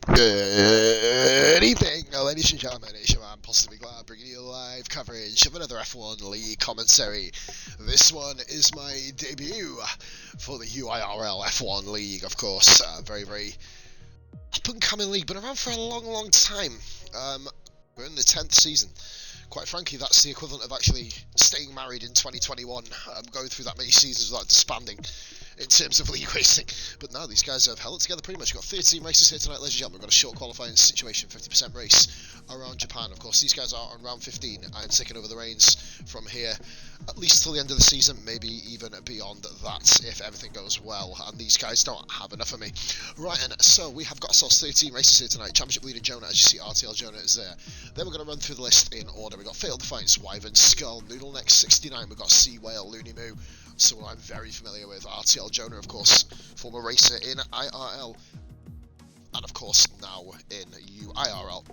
Good evening, ladies and gentlemen. It's your man, Positively Glad, bringing you live coverage of another F1 League commentary. This one is my debut for the UIRL F1 League, of course. Very up-and-coming league, been around for a long time. We're in the 10th season. Quite frankly, that's the equivalent of actually staying married in 2021, going through that many seasons without disbanding in terms of league racing. But no, these guys have held it together pretty much. We've got 13 races here tonight, ladies and gentlemen. We've got a short qualifying situation, 50% race around Japan. Of course, these guys are on round 15 and taking over the reins from here, at least till the end of the season, maybe even beyond that if everything goes well. And these guys don't have enough of me. Right, and so we have got ourselves 13 races here tonight. Championship leader Jonah, as you see, RTL Jonah is there. Then we're going to run through the list in order. We've got Fatal Defiance, Wyvern, Skull, Noodleneck 69. We've got Sea Whale, Looney Moo, someone I'm very familiar with, RTL Jonah, of course, former racer in IRL, and of course now in UIRL.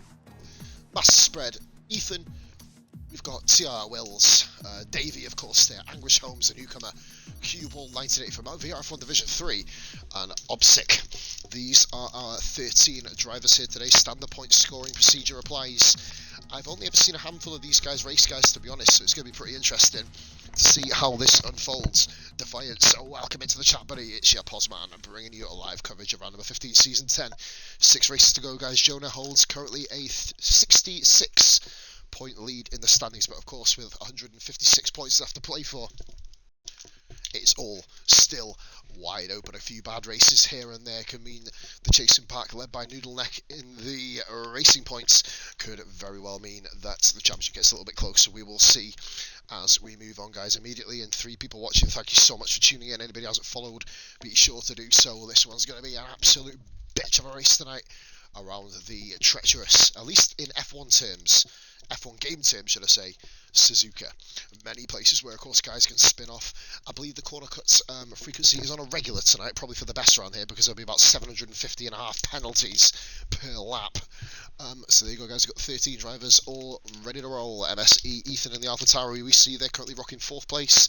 Master Spread, Ethan, we've got TR Wills, Davey, of course, there, Anguish Holmes, a newcomer, Q-Ball 1980 from VRF1 Division 3, and Obsic. These are our 13 drivers here today. Standard point scoring procedure applies. I've only ever seen a handful of these guys race, guys, to be honest, so it's going to be pretty interesting to see how this unfolds. Defiance, welcome into the chat, buddy. It's your Posman. I'm bringing you a live coverage of round number 15, season 10. 6 races to go, guys. Jonah holds currently a 66 point lead in the standings, but of course with 156 points left to play for, it's all still wide open. A few bad races here and there can mean the chasing pack led by Noodleneck in the racing points could very well mean that the championship gets a little bit closer. We will see as we move on, guys. Immediately, and 3 people watching, thank you so much for tuning in. Anybody who hasn't followed, be sure to do so. This one's going to be an absolute bitch of a race tonight around the treacherous, at least in F1 terms, F1 game terms, should I say, Suzuka. Many places where, of course, guys can spin off. I believe the corner cuts frequency is on a regular tonight, probably for the best round here, because there'll be about 750.5 penalties per lap. So there you go, guys. We've got 13 drivers all ready to roll. MSE, Ethan and the AlphaTauri, we see they're currently rocking 4th place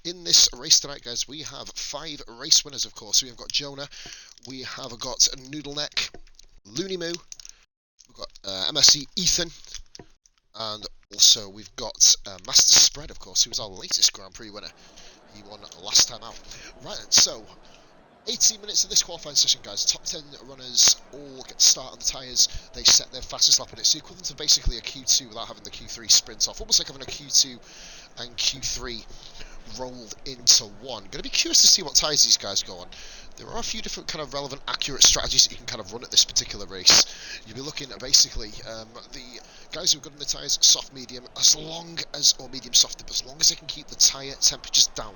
in this race tonight, guys. We have 5 race winners, of course. We have got Jonah, we have got Noodleneck, Looney Moo, we've got MSE Ethan, and also we've got Master Spread, of course, who was our latest Grand Prix winner. He won last time out. Right, and so 18 minutes of this qualifying session, guys. Top 10 runners all get to start on the tyres. They set their fastest lap, and it's the equivalent of basically a Q2 without having the Q3 sprint off. Almost like having a Q2 and Q3 rolled into one. Going to be curious to see what tyres these guys go on. There are a few different kind of relevant, accurate strategies that you can kind of run at this particular race. You'll be looking at basically the guys who are good on the tyres, soft, medium, or medium soft, but as long as they can keep the tyre temperatures down.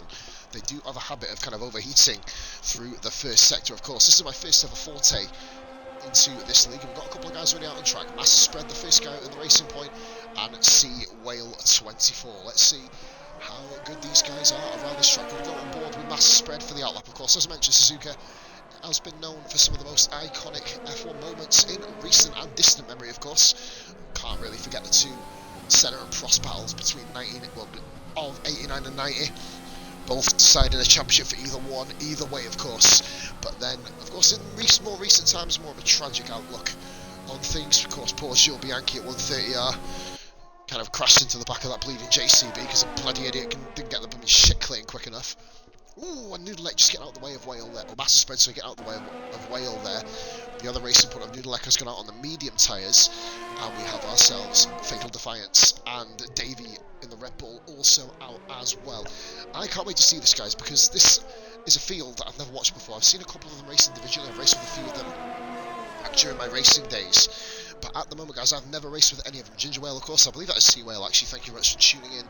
They do have a habit of kind of overheating through the first sector, of course. This is my first ever forte into this league, and we've got a couple of guys already out on track. Master Spread, the first guy at the racing point, and Sea Whale 24. Let's see how good these guys are around this track. We've got on board with Master Spread for the outlap, of course. As I mentioned, Suzuka has been known for some of the most iconic F1 moments in recent and distant memory, of course. Can't really forget the 2 Senna and Prost battles between 89 and 90. Both deciding a championship for either one, either way, of course. But then, of course, in more recent times, more of a tragic outlook on things. Of course, poor Gilles Bianchi at 130R kind of crashed into the back of that bleeding JCB because a bloody idiot didn't get the bloody shit clean quick enough. Ooh, and Noodleneck just getting out of the way of Whale there. Or Master Spread, so get out of the way of Whale there. The other racing point of Noodleneck has gone out on the medium tyres. And we have ourselves Fatal Defiance and Davey in the Red Bull also out as well. I can't wait to see this, guys, because this is a field that I've never watched before. I've seen a couple of them race individually. I've raced with a few of them during my racing days. But at the moment, guys, I've never raced with any of them. Ginger Whale, of course, I believe that is Sea Whale, actually. Thank you very much for tuning in,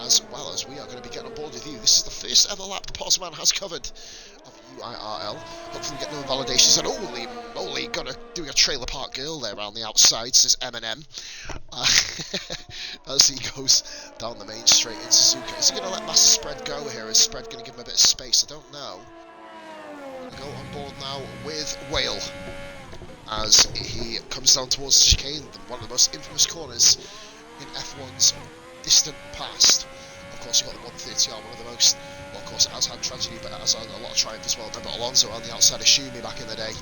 as well as we are going to be getting on board with you. This is the first ever lap the Postman has covered of UIRL. Hopefully we get no validations. And holy moly, doing a trailer park girl there around the outside, says Eminem. As he goes down the main straight into Suzuka. Is he going to let Master Spread go here? Is Spread going to give him a bit of space? I don't know. We're going to go on board now with Whale as he comes down towards the chicane, one of the most infamous corners in F1's distant past. Of course, you've got the 130R, one of the most, well, of course, it has had tragedy, but it has had a lot of triumph as well. Remember Alonso on the outside of Schumi back in the day.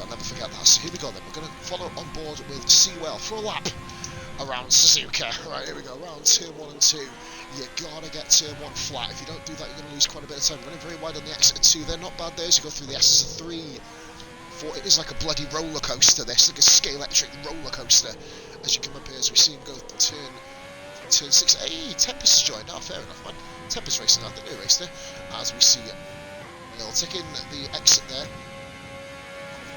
I'll never forget that. So here we go then. We're going to follow on board with Seawell for a lap around Suzuka. Right, here we go. Around turn 1 and 2. You gotta get turn 1 flat. If you don't do that, you're going to lose quite a bit of time. Running very wide on the exit of 2. They're not bad there as you go through the S's of 3. 4. It is like a bloody roller coaster. This like a Scalextric roller coaster. As you come up here, as we see him go turn 6. Hey, Tempest has joined. Oh, fair enough, man. Tempest racing out. The new racer. As we see Neil ticking the exit there.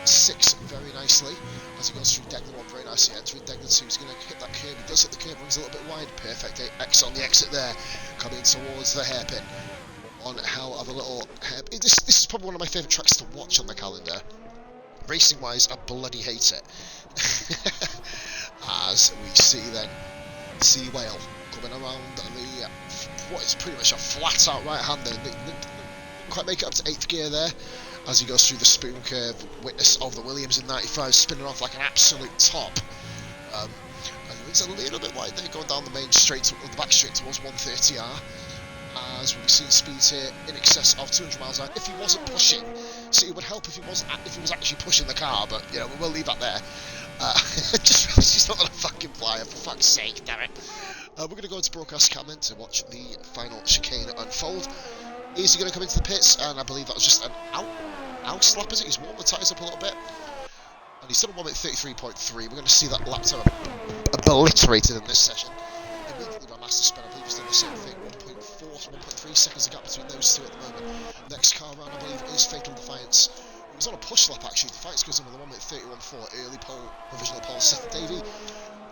6 very nicely as he goes through Degner 1 very nicely, entering Degner 2. He's going to hit that curve. He does hit the curve, runs a little bit wide. Perfect. X on the exit there, coming towards the hairpin. One hell of a little hairpin. This is probably one of my favourite tracks to watch on the calendar. Racing wise, I bloody hate it. As we see then Sea Whale coming around the what is pretty much a flat out right hander. Didn't quite make it up to 8th gear there. As he goes through the spoon curve, witness of the Williams in 95 spinning off like an absolute top. And it's a little bit wide there going down the main straight, the back straight towards 130R. As we've seen speeds here in excess of 200 miles an hour. If he wasn't pushing, so it would help if he was actually pushing the car, but you know we'll leave that there. Just realised he's not on a fucking flyer, for fuck's sake, damn it. We're going to go into broadcast comment to watch the final chicane unfold. Is he going to come into the pits? And I believe that was just an out slap, is it? He's warmed the tyres up a little bit. And he's done a 1 minute 33.3. We're going to see that lap time obliterated in this session. Immediately by Master Spread, I believe he's done the same thing. 1.4 to 1.3 seconds, the gap between those two at the moment. Next car round, I believe, is Fatal Defiance. He was on a push lap, actually. Defiance goes in with a 1 minute 31.4. Early pole, provisional pole, Seth Davey.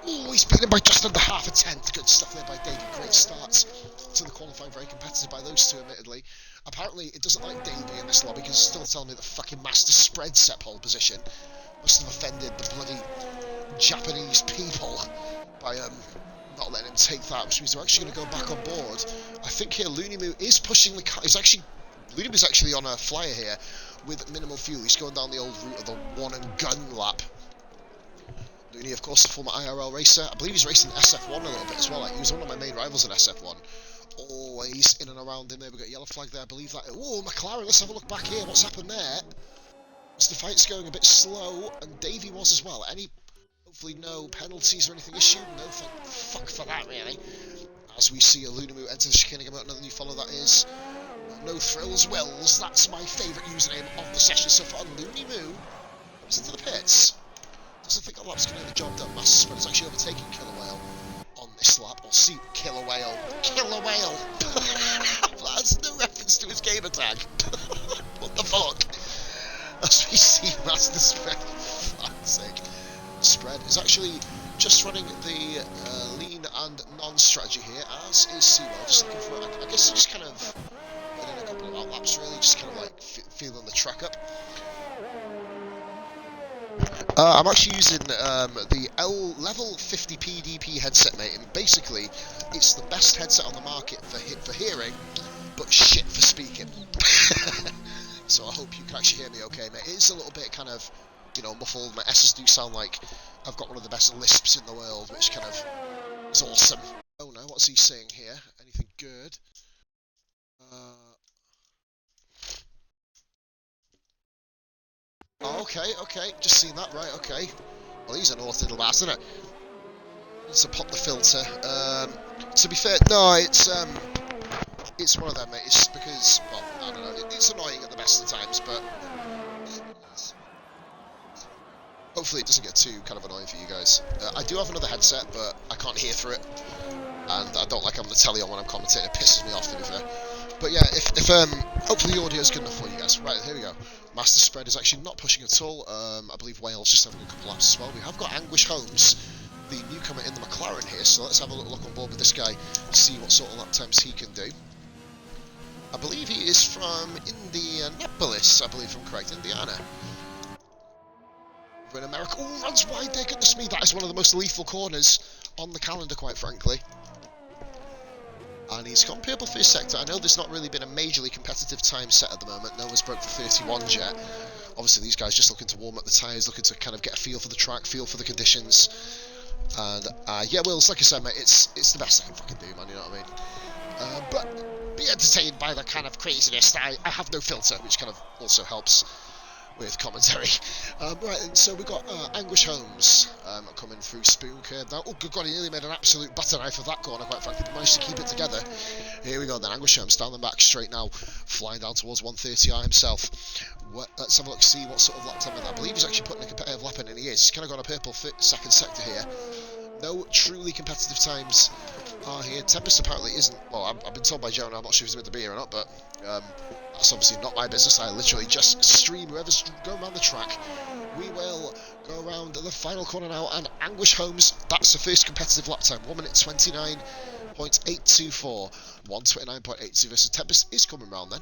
Oh, he's beaten him by just under half a tenth. Good stuff there by Davey. Great starts to the qualifying, very competitive by those two, admittedly. Apparently, it doesn't like Davey in this lobby because it's still telling me that fucking Master Spread set pole position. Must have offended the bloody Japanese people by not letting him take that, which means we're actually going to go back on board. I think here Looneymoo is pushing the car. Looneymoo actually on a flyer here with minimal fuel. He's going down the old route of the one and gun lap. Looney, of course, a former IRL racer. I believe he's racing SF1 a little bit as well. Like, he was one of my main rivals in SF1. Always in and around him there. We've got a yellow flag there. I believe that. Oh, McLaren, let's have a look back here. What's happened there? The fight's going a bit slow, and Davey was as well. Hopefully no penalties or anything issued. No fuck for that, really. As we see a Looneymoo enter the chicane again, another new follow that is. No Thrills Wills. That's my favourite username of the session so far. Looneymoo comes into the pits. Doesn't think that lap's going to get the job done. Master Spread is actually overtaking Killer Whale on this lap. Or see Killer Whale. Killer Whale! That's no reference to his gamer tag. What the fuck? As we see Master Spread, for fuck's sake. Spread is actually just running the lean and non-strategy here, as is Seawell. Just looking for, I guess, just kind of within a couple of out laps, really, just kind of like feeling the track up. I'm actually using the L level 50 PDP headset, mate, and basically it's the best headset on the market for hearing, but shit for speaking. So I hope you can actually hear me okay, mate. It is a little bit kind of, you know, muffled. My S's do sound like I've got one of the best lisps in the world, which kind of is awesome. Oh no, what's he saying here? Anything good? Oh, okay, just seen that, right, okay. Well, he's an awful little bass, isn't it? Needs to pop the filter. To be fair, no, it's one of them, mate. It's because, well, I don't know, it's annoying at the best of times, but hopefully it doesn't get too kind of annoying for you guys. I do have another headset, but I can't hear through it, and I don't like having the telly on when I'm commentating. It pisses me off, to be fair. But yeah, if hopefully the audio is good enough for you guys. Right, here we go. Master Spread is actually not pushing at all. I believe Wales just having a couple laps as well. We have got Anguish Holmes, the newcomer in the McLaren here, so let's have a little look on board with this guy, see what sort of lap times he can do. I believe he is from Indianapolis, I believe I'm correct, Indiana. We're in America. Oh, runs wide there, goodness me, that is one of the most lethal corners on the calendar, quite frankly. And he's comparable for his sector. I know there's not really been a majorly competitive time set at the moment. No one's broke the 31s yet. Obviously, these guys just looking to warm up the tyres, looking to kind of get a feel for the track, feel for the conditions. And yeah, Wills, like I said, mate, it's the best I can fucking do, man. You know what I mean? But be entertained by the kind of craziness. I have no filter, which kind of also helps. with commentary. Right, and so we've got Anguish Holmes coming through Spoon Curve now. Oh, good God, he nearly made an absolute butter knife of that corner, quite frankly, but managed to keep it together. Here we go then, Anguish Holmes down the back straight now, flying down towards 130R himself. Let's have a look, see what sort of lap time. I believe he's actually putting a competitive lap in, and he is. He's kind of got a purple second sector here. No truly competitive times are here. Tempest apparently isn't. Well, I've been told by Jonah, I'm not sure if he's meant to be here or not, but that's obviously not my business. I literally just stream whoever's going around the track. We will go around the final corner now, and Anguish Holmes, that's the first competitive lap time. 1 minute 29.824. 1:29.82 versus Tempest is coming round then.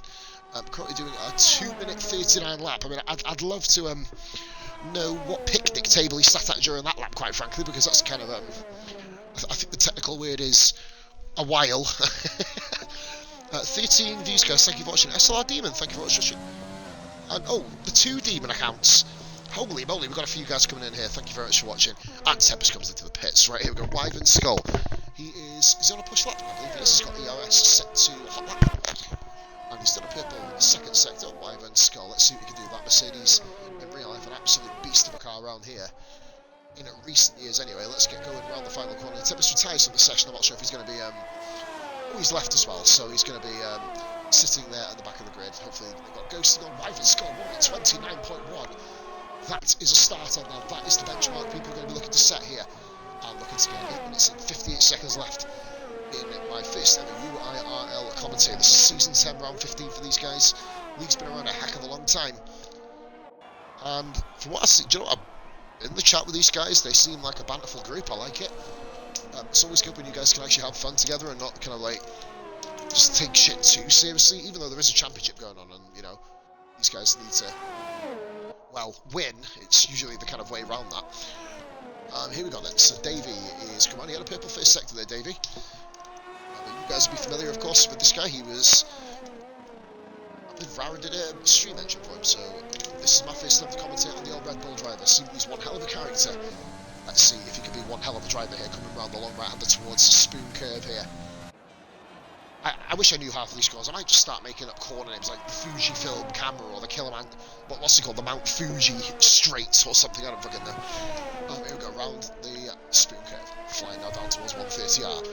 I'm currently doing a 2 minute 39 lap. I mean, I'd love to know what picnic table he sat at during that lap, quite frankly, because that's kind of I think the technical word is a while. 13 views, guys. Thank you for watching. SLR Demon, thank you for watching. And oh, the 2 Demon accounts. Holy moly, we've got a few guys coming in here. Thank you very much for watching. And Tempest comes into the pits. Right, here we go. Wyvern Skull. Is he on a push lap? I believe he is. He's got the ERS set to hot lap. And he's done a purple second sector. Wyvern Skull. Let's see what we can do. That Mercedes, in real life, an absolute beast of a car around here. In recent years, anyway. Let's get going around the final corner. Tempest retires from the session. I'm not sure if he's going to be. Oh, he's left as well, so he's going to be sitting there at the back of the grid. Hopefully, they've got Ghosting on Wyvern Skull. 1:29.1. That is a starter now. That is the benchmark people are going to be looking to set here. And looking to get 8 minutes and 58 seconds left in my first ever UIRL commentary. This is season 10, round 15 for these guys. League's been around a heck of a long time. And from what I see, do you know what? I'm in the chat with these guys. They seem like a banterful group. I like it. It's always good when you guys can actually have fun together and not kind of like just take shit too seriously, even though there is a championship going on and, you know, these guys need to, well, win. It's usually the kind of way around that. Here we go then. So Davey is come on. He had a purple first sector there, Davey. You guys will be familiar, of course, with this guy. He was, I believe Rara did a stream engine for him. So this is my first time to commentate on the old Red Bull driver. He's one hell of a character. Let's see if he can be one hell of a driver here, coming around the long right-hander towards the Spoon Curve here. I wish I knew half of these scores. I might just start making up corner names like the Fujifilm camera or the Killerman, what's it called, the Mount Fuji Straits or something, I don't fucking know. Here we go, round the Spoon Curve, flying now down towards 130R.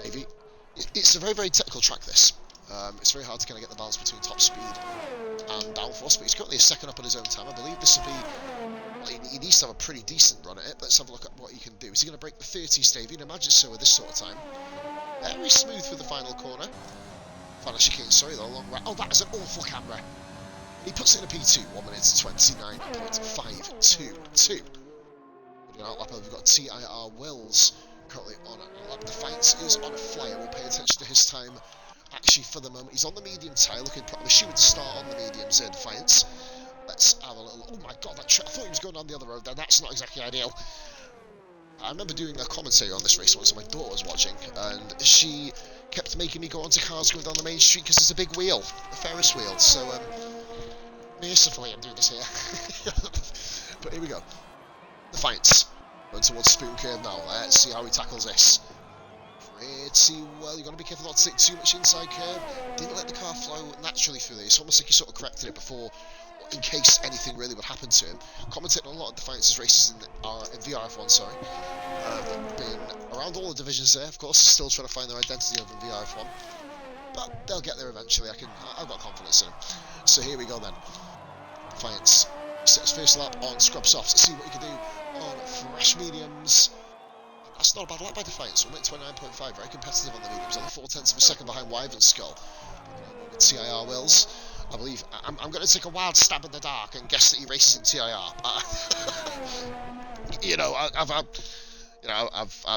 Davey, it's a very, very technical track, this. It's very hard to kind of get the balance between top speed and downforce, but he's currently a second up on his own time. I believe this will be, well, he needs to have a pretty decent run at it. Let's have a look at what he can do. Is he going to break the 30s, Davey? Imagine so with this sort of time. Very smooth for the final corner. Vanisher King, sorry, the long right. Oh, that is an awful camera. He puts it in a P2, 1 minute 29.522. We've got TIR Wills currently on a lap. Defiance is on a flyer. We'll pay attention to his time. Actually, for the moment, he's on the medium tyre. I'm assuming to start on the mediums here, Defiance. Let's have a little. Oh my God, I thought he was going down the other road there. That's not exactly ideal. I remember doing a commentary on this race once, and my daughter was watching, and she kept making me go onto cars going down the main street because there's a big wheel, a Ferris wheel. So, mercifully, I'm doing this here. But here we go. Defiance going towards Spoon Curve now. Let's see how he tackles this. Pretty well. You've got to be careful not to take too much inside curve. Didn't let the car flow naturally through there. It's almost like he sort of corrected it before, in case anything really would happen to him. Commentating on a lot of Defiance's races in VRF1, sorry. Been around all the divisions there, of course, still trying to find their identity over in VRF1. But they'll get there eventually. I've got confidence in them. So here we go then. Defiance sets first lap on scrub softs. Let's see what he can do on fresh mediums. That's not a bad lap by Defiance. 1:29.5, very competitive on the mediums. Only 0.4 of a second behind Wyvern Skull. TIR Wills. I believe I'm going to take a wild stab in the dark and guess that he races in TIR. You know, I've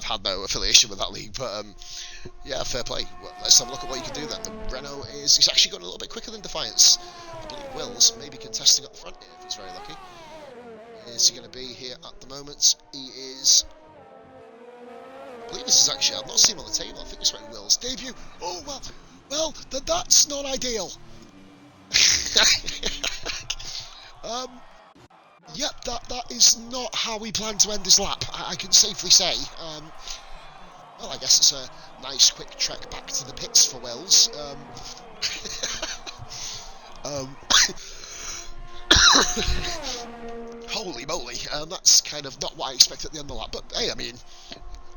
had no affiliation with that league, but yeah, fair play. Well, let's have a look at what you can do then. The Renault he's actually going a little bit quicker than Defiance. I believe Wills may be contesting up the front here if he's very lucky. Is he going to be here at the moment? He is. I believe this is actually. I've not seen him on the table. I think this might be Will's debut. Oh well, then that's not ideal. Yep, that is not how we plan to end this lap, I can safely say. Well, I guess it's a nice quick trek back to the pits for Wells. Holy moly, that's kind of not what I expected at the end of the lap, but hey, I mean,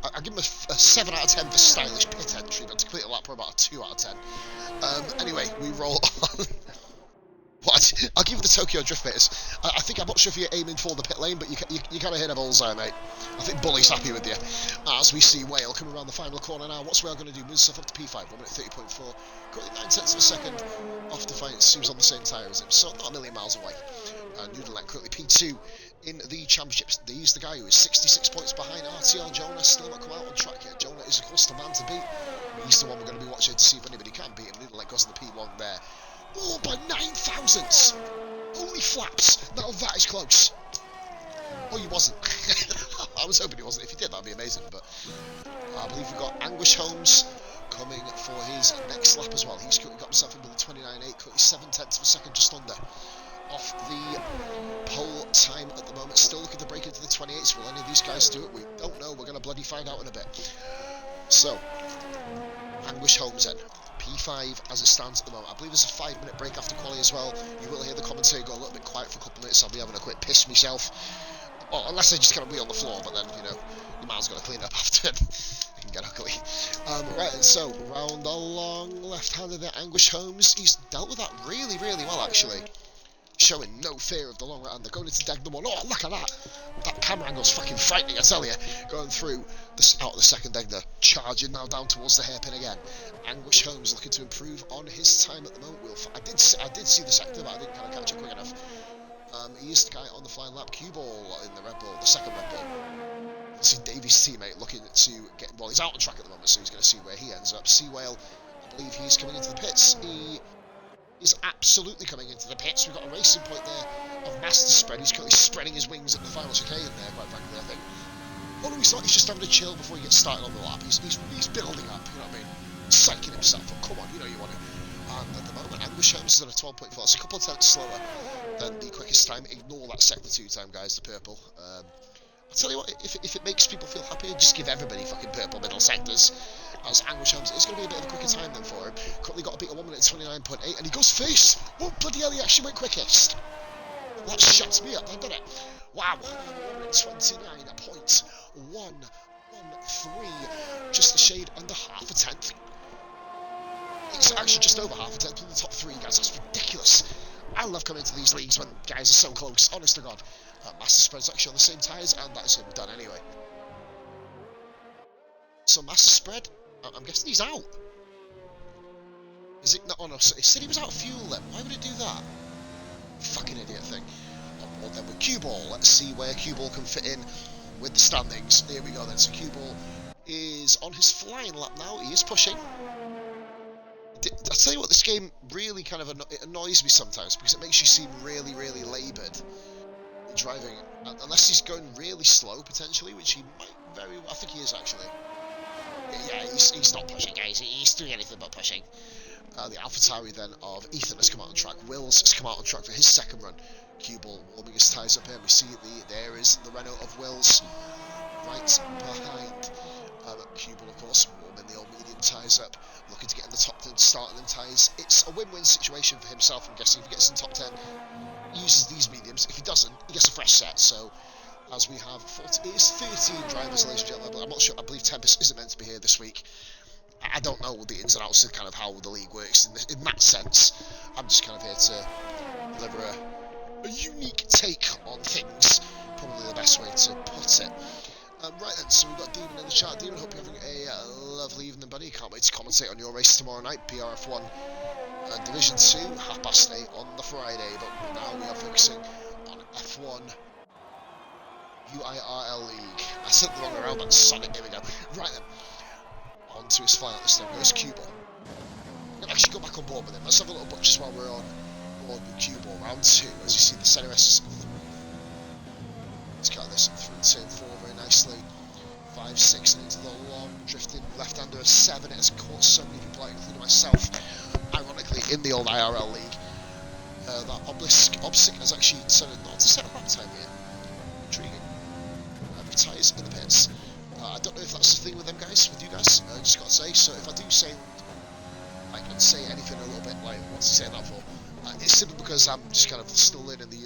I give him a 7 out of 10 for stylish pit entry, but to complete a lap, we're about a 2 out of 10. Anyway, we roll on. What? I'll give you the Tokyo Drift bits. I think, I'm not sure if you're aiming for the pit lane, but you kind of hit a bullseye, mate. I think Bully's happy with you. As we see Whale coming around the final corner now. What's Whale going to do? Moves himself up to P5, 1 minute 30.4. Currently 9 tenths of a second off the fight. Seems on the same tyre as him, so not a million miles away. Noodleneck currently P2 in the championships. He's the guy who is 66 points behind RTL. Jonah still not come out on track yet. Jonah is, of course, the man to beat. He's the one we're going to be watching to see if anybody can beat him. Noodleneck goes to the P1 there. Oh, by 9 thousandths! Holy flaps! Now that is close. Oh, he wasn't. I was hoping he wasn't. If he did, that'd be amazing. But I believe we've got Anguish Holmes coming for his next lap as well. He's got himself in with a 29.8, currently 7 tenths of a second, just under. Off the pole time at the moment. Still looking to break into the 28s. Will any of these guys do it? We don't know. We're going to bloody find out in a bit. So, Anguish Holmes then. P5 as it stands at the moment. I believe there's a 5-minute break after quali as well. You will hear the commentary go a little bit quiet for a couple of minutes. I'll be having a quick piss myself. Well, unless I just kind of be on the floor, but then, you know, your man's got to clean up after it. It can get ugly. Right, and so, round the long left-hander there, Anguish Holmes. He's dealt with that really, really well, actually. Showing no fear of the long right-hander. Going into deck number 1. Oh, look at that! That camera angle's fucking frightening, I tell you. Going through out of the second deck there. Charging now down towards the hairpin again. Anguish Holmes looking to improve on his time at the moment. I did see the sector, but I didn't kind of catch it quick enough. He is the guy on the flying lap. Cue ball in the Red Bull, the second Red Bull. You see Davies' teammate looking to get... Well, he's out on track at the moment, so he's going to see where he ends up. Sea Whale, I believe he's coming into the pits. He is absolutely coming into the pits. We've got a racing point there of Master Spread. He's currently spreading his wings at the final chicane there, quite frankly, I think. Oh no, he's not. He's just having a chill before he gets started on the lap. He's building up, you know what I mean? Psyching himself up. Come on, you know you want to. And at the moment, Anguish Holmes is at a 12.4. It's a couple of tenths slower than the quickest time. Ignore that sector 2 time, guys, the purple. I'll tell you what, if it makes people feel happier, just give everybody fucking purple middle sectors. As Anguish Holmes, it's going to be a bit of a quicker time then for him. Currently got to beat a 1 minute 29.8, and he goes first. Oh, bloody hell, he actually went quickest. That shuts me up, then, doesn't it? Wow, 29.113, just a shade under half a tenth. It's actually just over half a tenth in the top 3, guys. That's ridiculous. I love coming to these leagues when guys are so close, honest to God. Master Spread's actually on the same tyres, and that is him done anyway. So Master Spread, I'm guessing he's out. Is it not on us? It said he was out of fuel then. Why would it do that? Fucking idiot thing. On board then with Cue Ball. Let's see where Cue Ball can fit in with the standings. Here we go then. So Cue Ball is on his flying lap now. He is pushing. I'll tell you what, this game really kind of annoys me sometimes because it makes you seem really, really laboured driving. Unless he's going really slow, potentially, which he might very well... I think he is, actually. Yeah, he's not pushing, guys. He's doing anything but pushing. The AlphaTauri then of Ethan has come out on track. Wills has come out on track for his second run. Cue Ball warming his tyres up here. We see there is the Renault of Wills right behind. Cue Ball, of course, warming the old medium tyres up, looking to get in the top 10, starting them tyres. It's a win-win situation for himself, I'm guessing. If he gets in the top 10, he uses these mediums. If he doesn't, he gets a fresh set. So, as we have, it is 13 drivers, ladies and gentlemen. I'm not sure, I believe Tempest isn't meant to be here this week. I don't know the ins and outs of kind of how the league works in that sense. I'm just kind of here to deliver a unique take on things, probably the best way to put it. Right then, so we've got Demon in the chat. Demon, hope you're having a lovely evening, buddy. Can't wait to commentate on your race tomorrow night, BRF1 Division 2, 8:30 on the Friday. But now we are focusing on F1 UIRL League. I said the wrong way around, but Sonic, here we go. Right then, on to his final this time. Where's Cue Ball? I'm going to actually go back on board with him. Let's have a little butchers while we're on board with Cue Ball. Round 2, as you see the CRS. Let's cut this through turn 4 very nicely. 5, 6, and into the long drifting left-hander of 7. It has caught so many people out, including myself, ironically, in the old IRL league. That Obsic has actually decided not to set a lap time here. Intriguing. Tyres in the pits. I don't know if that's the thing with them guys, with you guys. I just got to say, so if I do say, I can say anything a little bit like, what's he saying that for? It's simply because I'm just kind of still learning the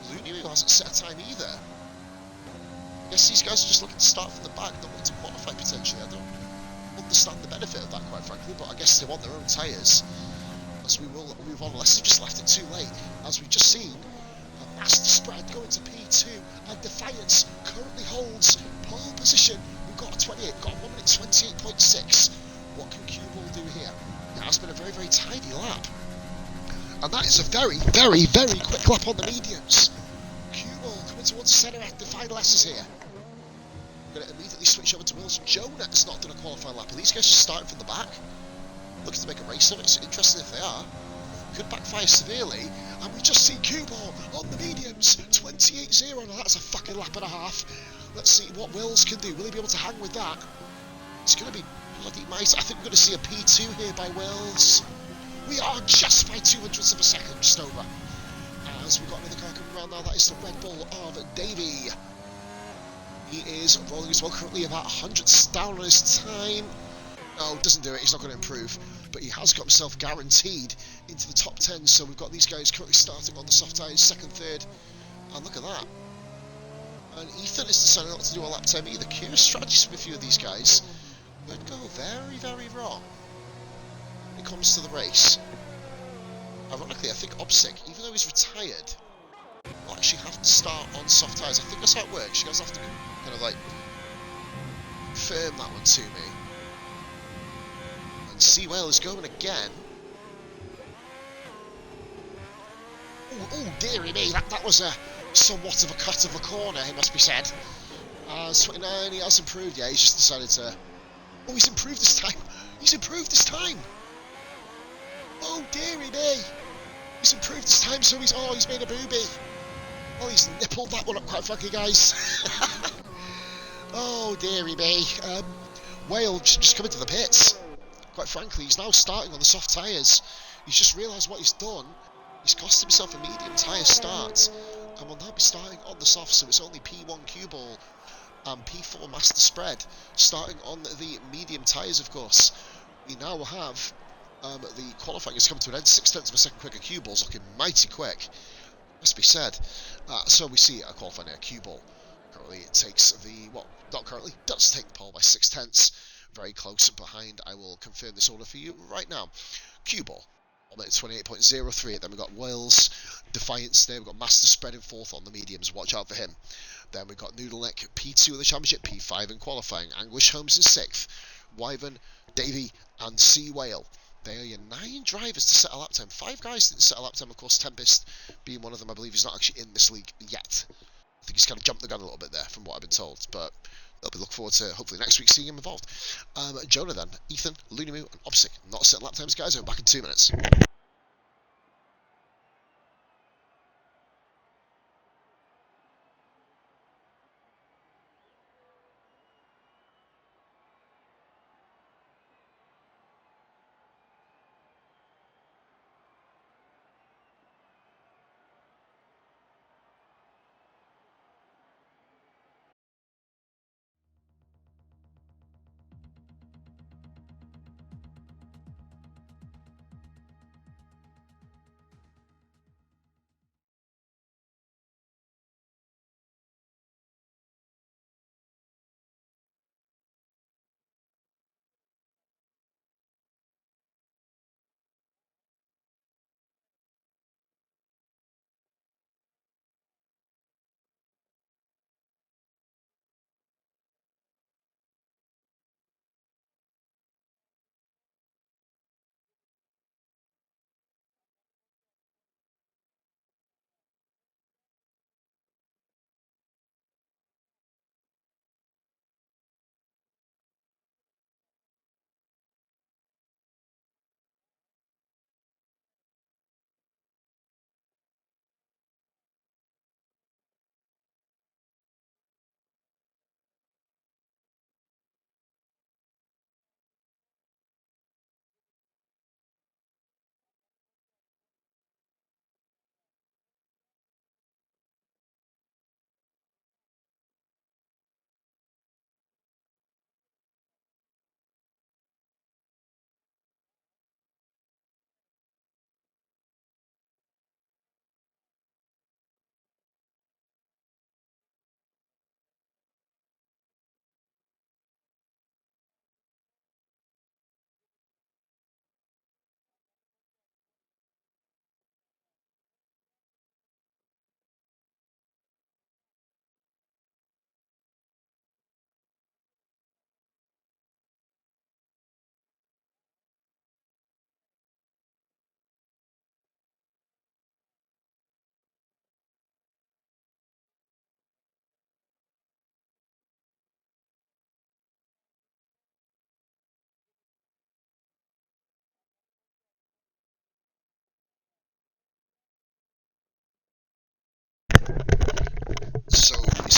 Looney who hasn't set a time either. I guess these guys are just looking to start from the back, not looking to qualify potentially. I don't understand the benefit of that, quite frankly, but I guess they want their own tyres. As we will move on, unless they've just left it too late. As we've just seen, a master spread going to P2, and Defiance currently holds pole position. We've got a 28, got a 1 minute 28.6. What can Cue Ball do here? It has been a very, very tidy lap. And that is a very, very, very quick lap on the mediums. Cue Ball coming towards the centre at the final S is here. We're going to immediately switch over to Wills. Jonah has not done a qualifying lap. Are these guys just starting from the back? Looking to make a race of it. It's interesting if they are. Could backfire severely. And we just see Cue Ball on the mediums. 28.0. Now that's a fucking lap and a half. Let's see what Wills can do. Will he be able to hang with that? It's going to be bloody nice. I think we're going to see a P2 here by Wills. We are just by 200ths of a second, just over. As we've got another car coming around now, that is the Red Bull of Davey. He is rolling as well, currently about 100ths down on his time. No, doesn't do it, he's not going to improve. But he has got himself guaranteed into the top 10, so we've got these guys currently starting on the soft tyres, second, third. And look at that. And Ethan is deciding not to do a lap time either. Curious strategies from a few of these guys could go very, very wrong when it comes to the race. Ironically, I think Opsic, even though he's retired, will actually have to start on soft tyres. I think that's how it works. You guys have to kind of like confirm that one to me. And Seawell is going again. Oh, dearie me, that was a somewhat of a cut of a corner, it must be said. 29, he has improved. Yeah, he's just decided to... Oh, he's improved this time. He's improved this time. Oh, dearie me. He's improved this time, so he's made a booby. Oh, he's nippled that one up quite frankly, guys. Oh, dearie me. Whale just coming to the pits. Quite frankly, he's now starting on the soft tyres. He's just realised what he's done. He's cost himself a medium tyre start, and will now be starting on the soft, so it's only P1 Cue Ball and P4 Master Spread, starting on the medium tyres, of course. We now have the qualifying has come to an end, 0.6 of a second quicker. Cue Ball's looking mighty quick, must be said. So we see a qualifying here. Cue Ball currently takes the, well, not currently, does take the pole by 0.6, very close behind. I will confirm this order for you right now. Cue Ball on at 28.03. Then we've got Wales, Defiance there. We've got Master Spread in fourth on the mediums. Watch out for him. Then we've got Noodleneck, P2 in the championship, P5 in qualifying. Anguish Holmes in sixth. Wyvern, Davey, and Sea Whale. They are your 9 drivers to set a lap time. 5 guys didn't set a lap time, of course, Tempest being one of them. I believe he's not actually in this league yet. I think he's kind of jumped the gun a little bit there from what I've been told, but I'll be looking forward to hopefully next week seeing him involved. Jonah then, Ethan, Loonimoo, and Opsic. Not set lap times, guys. I'll be back in 2 minutes.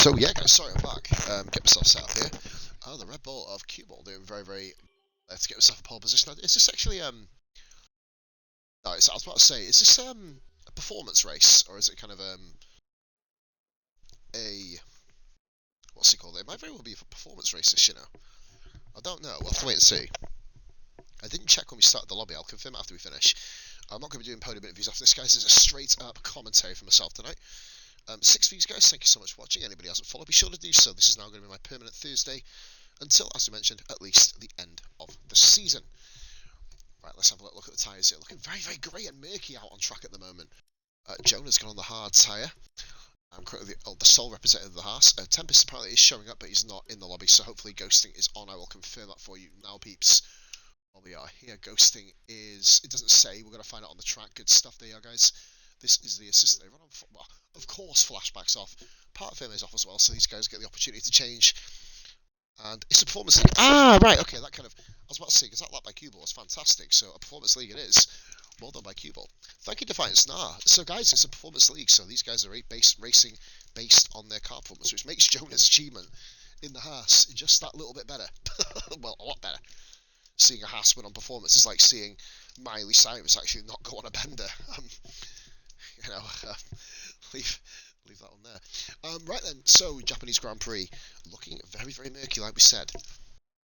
So yeah, guys, sorry I'm back. Get myself set up here. Oh, the Red Bull of Cue Ball doing very, very. Let's get myself a pole position. Is this actually No, I was about to say, is this a performance race or is it kind of a what's it called? It might very well be a performance race, this, you know. I don't know. We'll have to wait and see. I didn't check when we started the lobby. I'll confirm after we finish. I'm not going to be doing podium interviews after this, guys. There's a straight up commentary for myself tonight. 6 views, guys. Thank you so much for watching. Anybody else that follow, be sure to do so. This is now going to be my permanent Thursday until, as we mentioned, at least the end of the season. Right, let's have a look at the tyres here. Looking very, very grey and murky out on track at the moment. Jonah's gone on the hard tyre. I'm currently the sole representative of the Haas. Tempest apparently is showing up, but he's not in the lobby, so hopefully ghosting is on. I will confirm that for you now, peeps. While we are here, ghosting is... It doesn't say. We're going to find out on the track. Good stuff there, guys. This is the assistant. They run on... Well, of course, flashbacks off. Part of him is off as well, so these guys get the opportunity to change. And it's a performance league. Ah, right, okay, that kind of... I was about to say, because that lap by Q-Ball was fantastic, so a performance league it is. Well done by Q-Ball. Thank you, Defiance. So, guys, it's a performance league, so these guys are racing based on their car performance, which makes Jonah's achievement in the Haas just that little bit better. Well, a lot better. Seeing a Haas win on performance is like seeing Miley Cyrus actually not go on a bender. You know, leave that one there. Right then, so Japanese Grand Prix, looking very, very murky, like we said.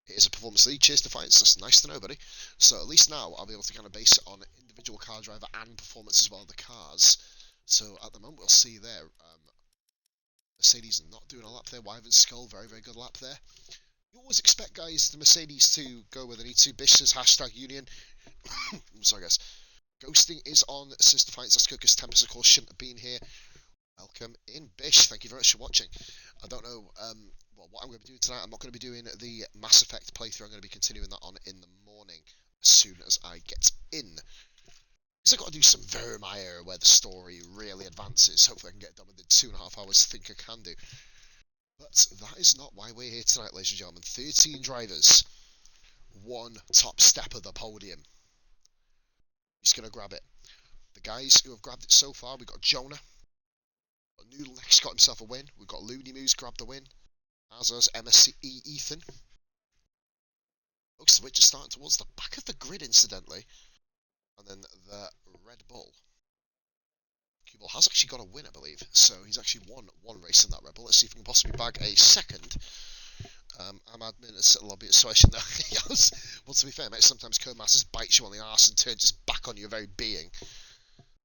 It is a performance league. Cheers, Defiance. That's nice to know, buddy. So at least now I'll be able to kind of base it on individual car driver and performance as well of the cars. So at the moment we'll see there. Mercedes not doing a lap there. Wyvern Skull, very, very good lap there. You always expect, guys, the Mercedes to go where they need to. Bish says #union. Sorry, guys. Ghosting is on, says Defiance. That's good because Tempest, of course, shouldn't have been here. Welcome in, Bish. Thank you very much for watching. I don't know what I'm going to be doing tonight. I'm not going to be doing the Mass Effect playthrough. I'm going to be continuing that on in the morning as soon as I get in. Because I've got to do some Vermeer where the story really advances. Hopefully I can get it done within 2.5 hours. Think I can do. But that is not why we're here tonight, ladies and gentlemen. 13 drivers. One top step of the podium. He's going to grab it. The guys who have grabbed it so far, we've got Jonah. Noodle next got himself a win. We've got Looney Moose grabbed the win. As has MSE Ethan. Looks like we're just starting towards the back of the grid, incidentally. And then the Red Bull. Q-Ball has actually got a win, I believe. So he's actually won one race in that Red Bull. Let's see if we can possibly bag a second. I'm admin at lobby, so I should know. Well, to be fair, mate, sometimes Codemasters bites you on the arse and turns his back on your very being.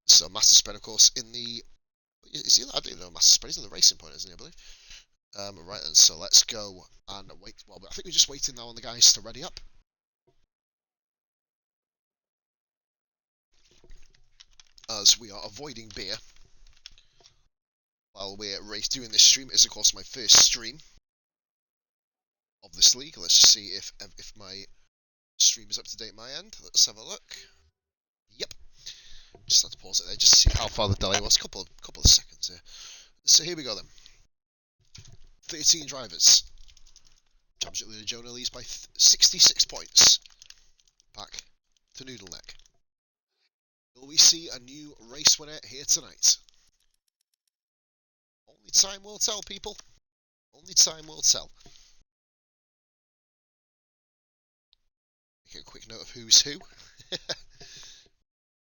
So Master Spread, of course, in the... Is he? I don't even know Master Spread. He's in the Racing Point, isn't he, I believe? Right then, so let's go and wait. Well, I think we're just waiting now on the guys to ready up. As we are avoiding beer while we're doing this stream. It is, of course, my first stream of this league. Let's just see if my stream is up to date my end. Let's have a look. Yep. Just had to pause it there just to see how far the delay was. Couple of seconds here. So here we go then. 13 drivers. Championship leader Jonah leads by 66 points. Back to Noodle Neck. Will we see a new race winner here tonight? Only time will tell, people. Only time will tell. Make a quick note of who's who.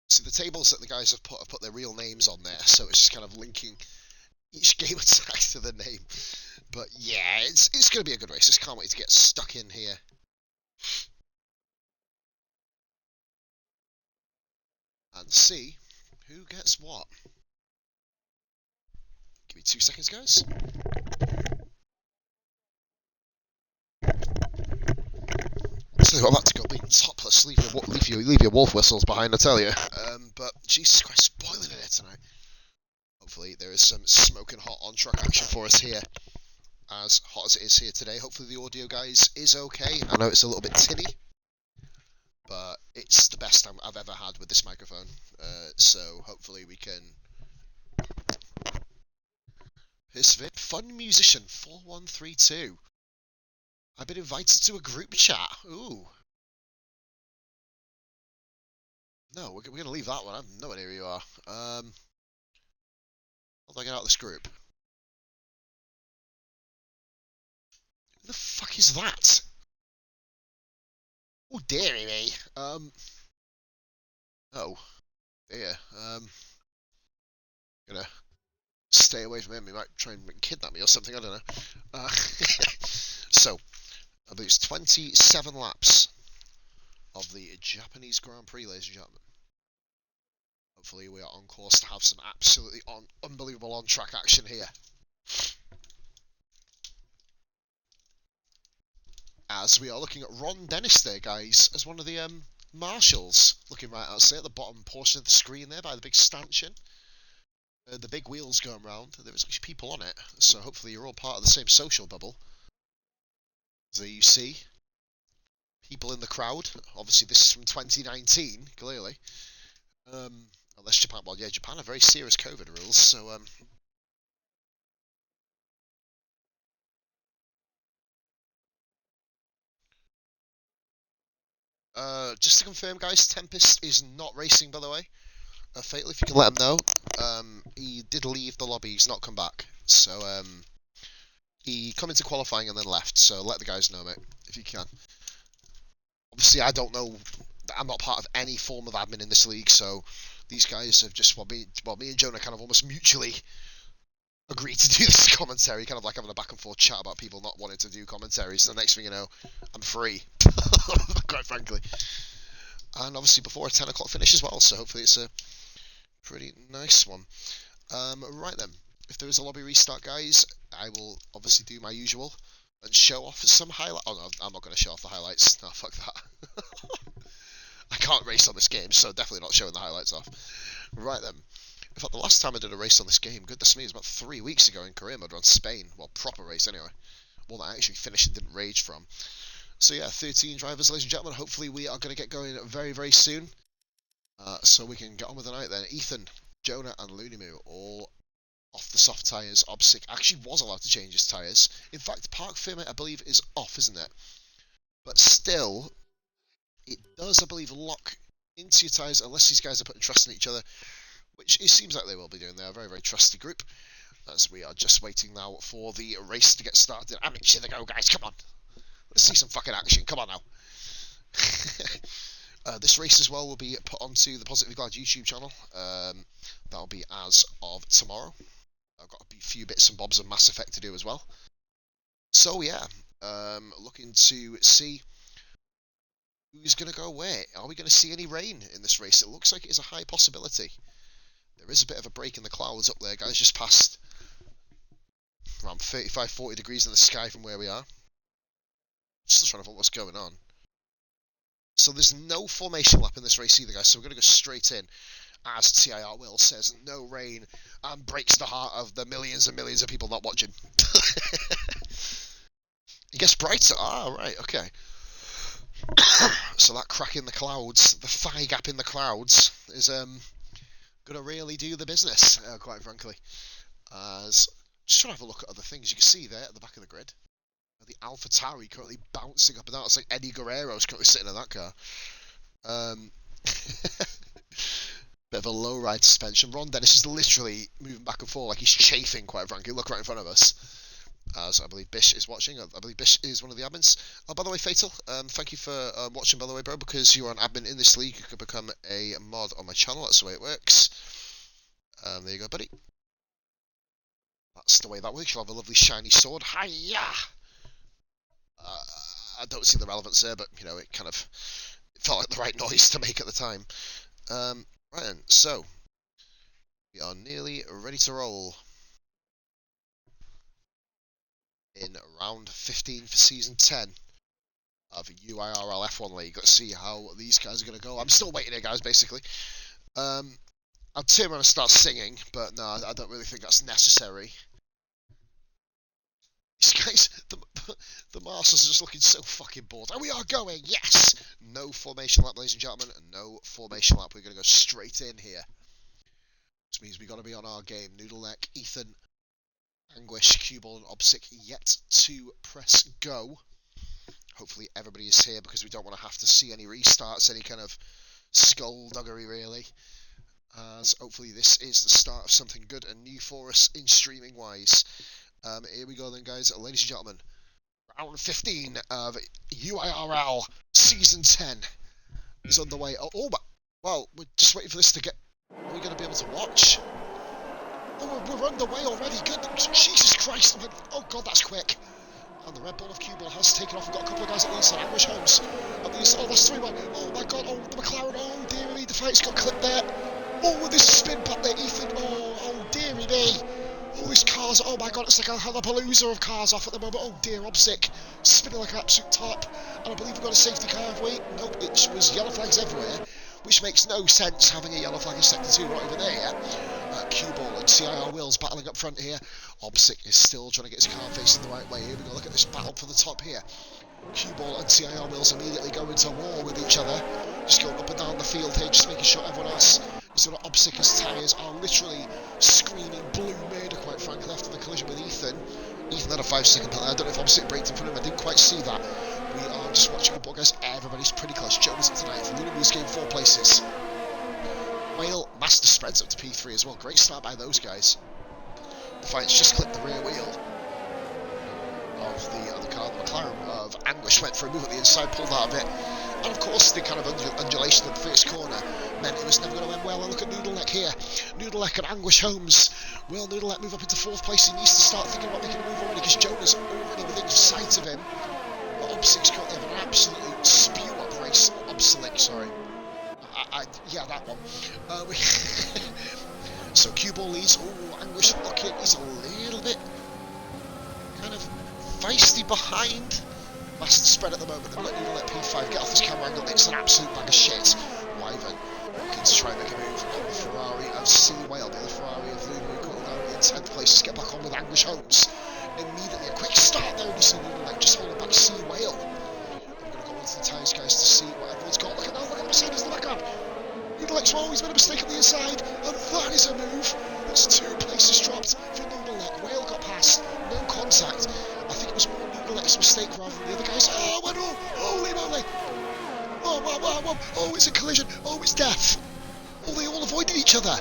See, the tables that the guys have put their real names on there, so it's just kind of linking each gamer tag to the name. But yeah, it's going to be a good race. Just can't wait to get stuck in here. And see who gets what. Give me 2 seconds, guys. So I'm about to go being topless. Leave your wolf whistles behind, I tell you. But Jesus Christ, spoiling it tonight. Hopefully there is some smoking hot on-track action for us here. As hot as it is here today. Hopefully the audio, guys, is okay. I know it's a little bit tinny, but it's the best time I've ever had with this microphone. So hopefully we can persevere. Fun Musician 4132. I've been invited to a group chat. Ooh. No, we're going to leave that one. I have no idea who you are. How do I get out of this group? Who the fuck is that? Oh dearie me. Oh dear. Gonna stay away from him. He might try and kidnap me or something. I don't know. So I believe it's 27 laps of the Japanese Grand Prix, ladies and gentlemen. Hopefully we are on course to have some absolutely unbelievable on-track action here. As we are looking at Ron Dennis there, guys, as one of the marshals, looking right outside at the bottom portion of the screen there by the big stanchion. The big wheels going round. There is actually people on it, so hopefully you're all part of the same social bubble. There you see people in the crowd. Obviously, this is from 2019, clearly. Unless Japan, well, yeah, Japan have very serious COVID rules, so just to confirm, guys, Tempest is not racing, by the way. Fatal, if you can let him know. He did leave the lobby, he's not come back. So, he come into qualifying and then left, so let the guys know, mate, if you can. Obviously, I don't know, I'm not part of any form of admin in this league, so these guys have just, me and Jonah kind of almost mutually agreed to do this commentary, kind of like having a back and forth chat about people not wanting to do commentaries. And the next thing you know, I'm free, quite frankly. And obviously before a 10 o'clock finish as well, so hopefully it's a pretty nice one. Right then, if there is a lobby restart, guys, I will obviously do my usual and show off some highlights. Oh no, I'm not going to show off the highlights. No, fuck that. I can't race on this game, so definitely not showing the highlights off. Right then. In fact, the last time I did a race on this game, goodness me, it was about 3 weeks ago in career mode around Spain. Well, proper race anyway. One that I actually finished and didn't rage from. So yeah, 13 drivers, ladies and gentlemen. Hopefully we are going to get going very, very soon. So we can get on with the night then. Ethan, Jonah and Loonimoo all off the soft tyres. Obsic actually was allowed to change his tyres. In fact, Park Firmate, I believe, is off, isn't it? But still, it does, I believe, lock into your tyres unless these guys are putting trust in each other, which it seems like they will be doing. They're a very, very trusty group. As we are just waiting now for the race to get started. I'm itching to go, guys. Come on. Let's see some fucking action. Come on now. This race as well will be put onto the Positive Glad YouTube channel. That'll be as of tomorrow. I've got a few bits and bobs of Mass Effect to do as well. So yeah, looking to see who's going to go where. Are we going to see any rain in this race? It looks like it is a high possibility. There is a bit of a break in the clouds up there, guys, just past around 35-40 degrees in the sky from where we are. Still trying to find what's going on. So there's no formation lap in this race either, guys, so we're going to go straight in. As TIR Will says, no rain, and breaks the heart of the millions and millions of people not watching. It gets brighter. Ah, right, okay. So that crack in the clouds, the thigh gap in the clouds, is going to really do the business, quite frankly. As just trying to have a look at other things. You can see there at the back of the grid, the AlphaTauri currently bouncing up and down. It's like Eddie Guerrero's currently sitting in that car. Bit of a low ride suspension. Ron Dennis is literally moving back and forth like he's chafing, quite frankly. Look right in front of us. As I believe Bish is watching. I believe Bish is one of the admins. Oh, by the way, Fatal, thank you for watching, by the way, bro, because you're an admin in this league. You can become a mod on my channel. That's the way it works. There you go, buddy. That's the way that works. You'll have a lovely shiny sword. Hiya! I don't see the relevance there, but, you know, it kind of it felt like the right noise to make at the time. Right then, so we are nearly ready to roll in round 15 for season 10 of UIRL F1 League. Let's see how these guys are going to go. I'm still waiting here, guys, basically. I'd say I'm going to start singing, but no, I don't really think that's necessary. These guys, the Masters are just looking so fucking bored. And we are going, yes! No formation lap, ladies and gentlemen. No formation lap. We're going to go straight in here. Which means we've got to be on our game. Noodleneck, Ethan, Anguish, Cuball, and Obsic yet to press go. Hopefully everybody is here because we don't want to have to see any restarts, any kind of skullduggery, really. As hopefully this is the start of something good and new for us in streaming wise. Here we go then, guys. Ladies and gentlemen, Round 15 of UIRL Season 10 is underway. Well, we're just waiting for this to get... Are we going to be able to watch? Oh, we're underway already. Good. Jesus Christ. Oh, God, that's quick. And the Red Bull of Q-Ball has taken off. We've got a couple of guys at least on Anguish Homes. Oh, that's 3-1. Oh, my God. Oh, the McLaren. Oh, dearie me. The fight's got clipped there. Oh, this spin back there, Ethan. Oh, dearie me. Oh, this car's... Oh, my God. It's like a Hallapalooza of cars off at the moment. Oh, dear. I'm sick. Spinning like an absolute top. And I believe we've got a safety car, have we? Nope. It was yellow flags everywhere, which makes no sense having a yellow flag in Sector 2 right over there, yeah? Q-Ball and CIR Wills battling up front here. Obsic is still trying to get his car facing the right way. Here we go, look at this battle for the top here. Q-Ball and CIR Wills immediately go into war with each other. Just going up and down the field here, just making sure everyone else is sort of Obsic's tyres are literally screaming blue murder, quite frankly, after the collision with Ethan. Ethan had a 5-second penalty. I don't know if Obsic braked in front of him. I didn't quite see that. We are just watching football, guys. Everybody's pretty close. Jonas up tonight. Lunamu's gained 4 places. Whale Master spreads up to P3 as well. Great start by those guys. The fight's just clipped the rear wheel of the other car. The McLaren of Anguish went for a move at the inside, pulled out of it. And of course, the kind of undulation of the first corner meant it was never going to end well. And look at Noodleneck here. Noodleneck and Anguish Homes. Will Noodleneck move up into 4th place? He needs to start thinking about making a move already because Jonah's already within sight of him. But Obsic's currently having an absolute spew up race. Obsilic, sorry. Yeah, that one. So Q-Ball leads. Oh, Anguish looking. He's a little bit kind of feisty behind. Master spread at the moment. They've let P5 get off his camera angle. It's an absolute bag of shit. Wyvern looking to try and make a move on the Ferrari of C. Whale. The other Ferrari of Lulu going down in 10th place. Get back on with Anguish Homes. Immediately, a quick start there. You see Lulu just holding back C. Whale. I'm going to go into the tyres, guys, to see what everyone's got. Look at that. Look at Mercedes in the background. Noodleneck's always made a mistake on the inside, and that is a move. That's 2 places dropped for Noodleneck. Whale got past, no contact. I think it was more Noodleneck's mistake rather than the other guys. Oh, my no! Holy moly! Oh, wow. Oh, it's a collision. Oh, it's death. Oh, they all avoided each other.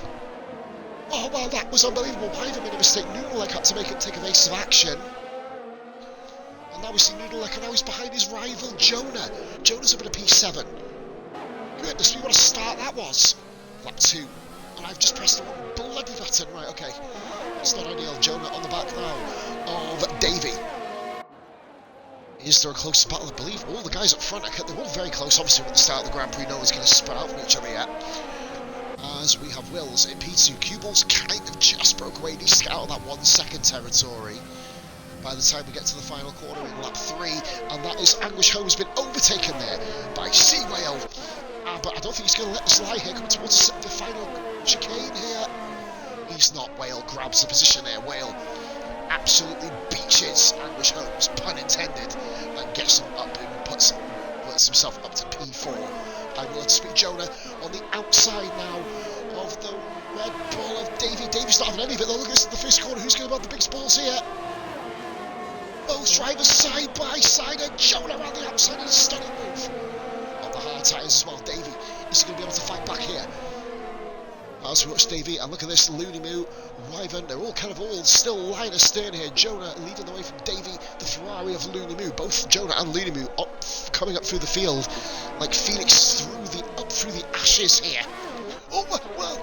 Oh, wow, that was unbelievable. Wyvern made a mistake. Noodleneck had to take evasive action. And now we see Noodleneck, and now he's behind his rival, Jonah. Jonah's up at a P7. Goodness me, what a start that was. Lap 2. And I've just pressed the wrong bloody button. Right, okay. It's not ideal. Jonah on the back now of Davey. Is there a close battle? I believe all the guys up front, they're all very close. Obviously, at the start of the Grand Prix, no one's going to spread out from each other yet. As we have Wills in P2. Q-Ball's kind of just broke away. He needs to get out of that 1 second territory by the time we get to the final corner in lap 3. And that is Anguish Home's been overtaken there by C. Whale. But I don't think he's going to let this lie here, coming towards the final chicane here. He's not. Whale grabs the position there. Whale absolutely beaches Anguish Homes, pun intended, and gets him up and puts himself up to P4. I will speak Jonah on the outside now of the Red Bull of Davey. Davey's not having any of it though. Look at this in the first corner. Who's going to have the biggest balls here? Both drivers side by side, and Jonah around the outside in a stunning move. On the hard tyres as well. Davey is going to be able to fight back here. As we watch Davey, and look at this, Looney Moo, Wyvern, they're all still line astern here. Jonah leading the way from Davey, the Ferrari of Looney Moo. Both Jonah and Looney Moo coming up through the field like Phoenix up through the ashes here. Oh, well,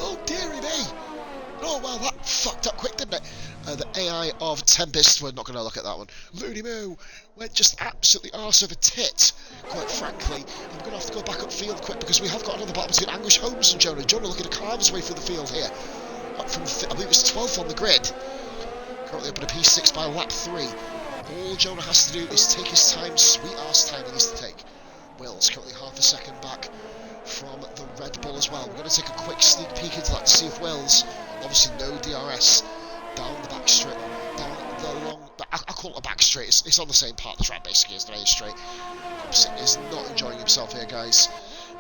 oh dearie me. Oh, well, that fucked up quick, didn't it? The AI of Tempest, we're not going to look at that one. Looney Moo went just absolutely arse over tit, quite frankly. I'm going to have to go back upfield quick because we have got another battle between Anguish Homes and Jonah. Jonah looking to carve his way through the field here. Up from, I believe it's 12th on the grid. Currently up at a P6 by lap 3. All Jonah has to do is take his time, sweet arse time he needs to take. Will's currently half a second back from the Red Bull as well. We're going to take a quick sneak peek into that to see if Wills, obviously no DRS, down the back straight, down the long, I call it a back straight, it's on the same part of the track basically as the main straight. Obviously is not enjoying himself here, guys.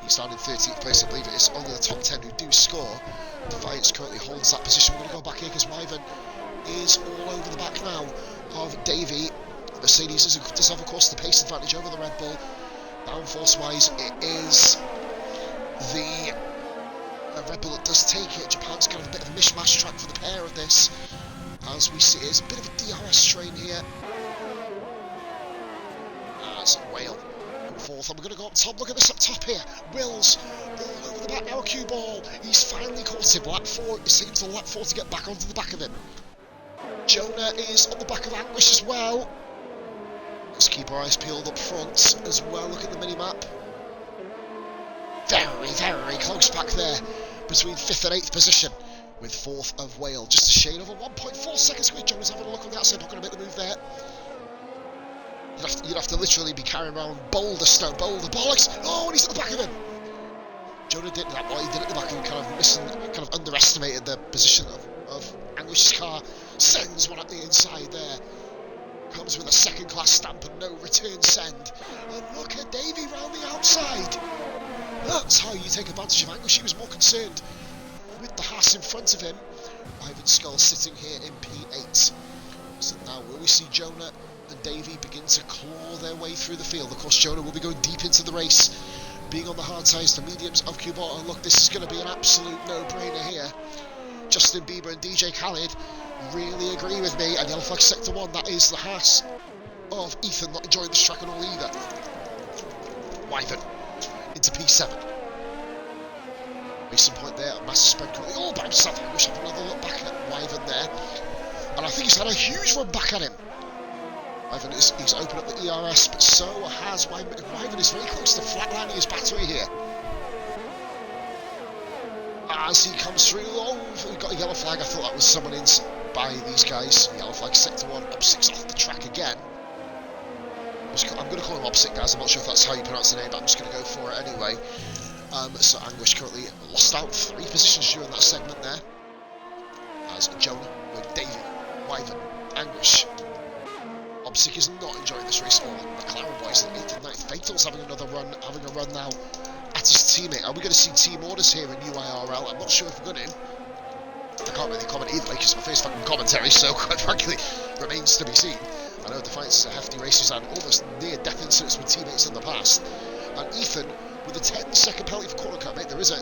He's down in 13th place. I believe it is only the top 10 who do score. Defiance currently holds that position. We're going to go back here because Wyvern is all over the back now of Davey. Mercedes does have, of course, the pace advantage over the Red Bull. Downforce-wise, it is the Red Bull that does take it. Japan's kind of a bit of a mishmash track for the pair of this. As we see, it's a bit of a DRS strain here. That's Whale. Fourth, and we're going to go up top. Look at this up top here. Wills all over the back now. Cue ball. He's finally caught him. Lap 4. It seems to lap 4 to get back onto the back of him. Jonah is on the back of Anguish as well. Let's keep our eyes peeled up front as well. Look at the mini map. Very, very close back there between 5th and 8th position, with 4th of Whale. Just a shade over 1.4 seconds. Jonah's having a look on the outside. Not going to make the move there. You'd have to literally be carrying around boulder bollocks. Oh, and he's at the back of him. Jonah did that. What he did at the back of him, kind of underestimated the position of Anguish's car. Sends one at the inside there. Comes with a second class stamp and no return send. And look at Davey round the outside. That's how you take advantage of Anguish. He was more concerned with the Haas in front of him. Ivan Skull sitting here in P8. So now will we see Jonah and Davey begin to claw their way through the field? Of course, Jonah will be going deep into the race, being on the hard sides, the mediums of Q-Bot. And look, this is going to be an absolute no-brainer here. Justin Bieber and DJ Khaled really agree with me. And Yellow Flag Sector 1, that is the Haas of Ethan, not enjoying this track at all either. Wyvern into P7. Racing point there, a massive spread currently all by himself. I wish I had another look back at Wyvern there. And I think he's had a huge run back at him. Wyvern he's opened up the ERS, but so has Wyvern. Wyvern is very close to flatlining his battery here. As he comes through long, we've got a yellow flag. I thought that was someone in by these guys. Yellow flag Sector 1, Opsic's off the track again. I'm going to call him Opsic, guys. I'm not sure if that's how you pronounce the name, but I'm just going to go for it anyway. So Anguish currently lost out 3 positions during that segment there. As Jonah with Davey, Wyvern, Anguish. Opsic is not enjoying this race at all. McLaren boys in 8th and 9th. Fatal's having a run now at his teammate. Are we going to see team orders here in UIRL? I'm not sure if we're going to. I can't really comment either way because my face fucking commentary, so quite frankly, remains to be seen. I know Defiance is a hefty race. He's had almost near-death incidents with teammates in the past. And Ethan, with a 10-second penalty for corner cut, mate, there is a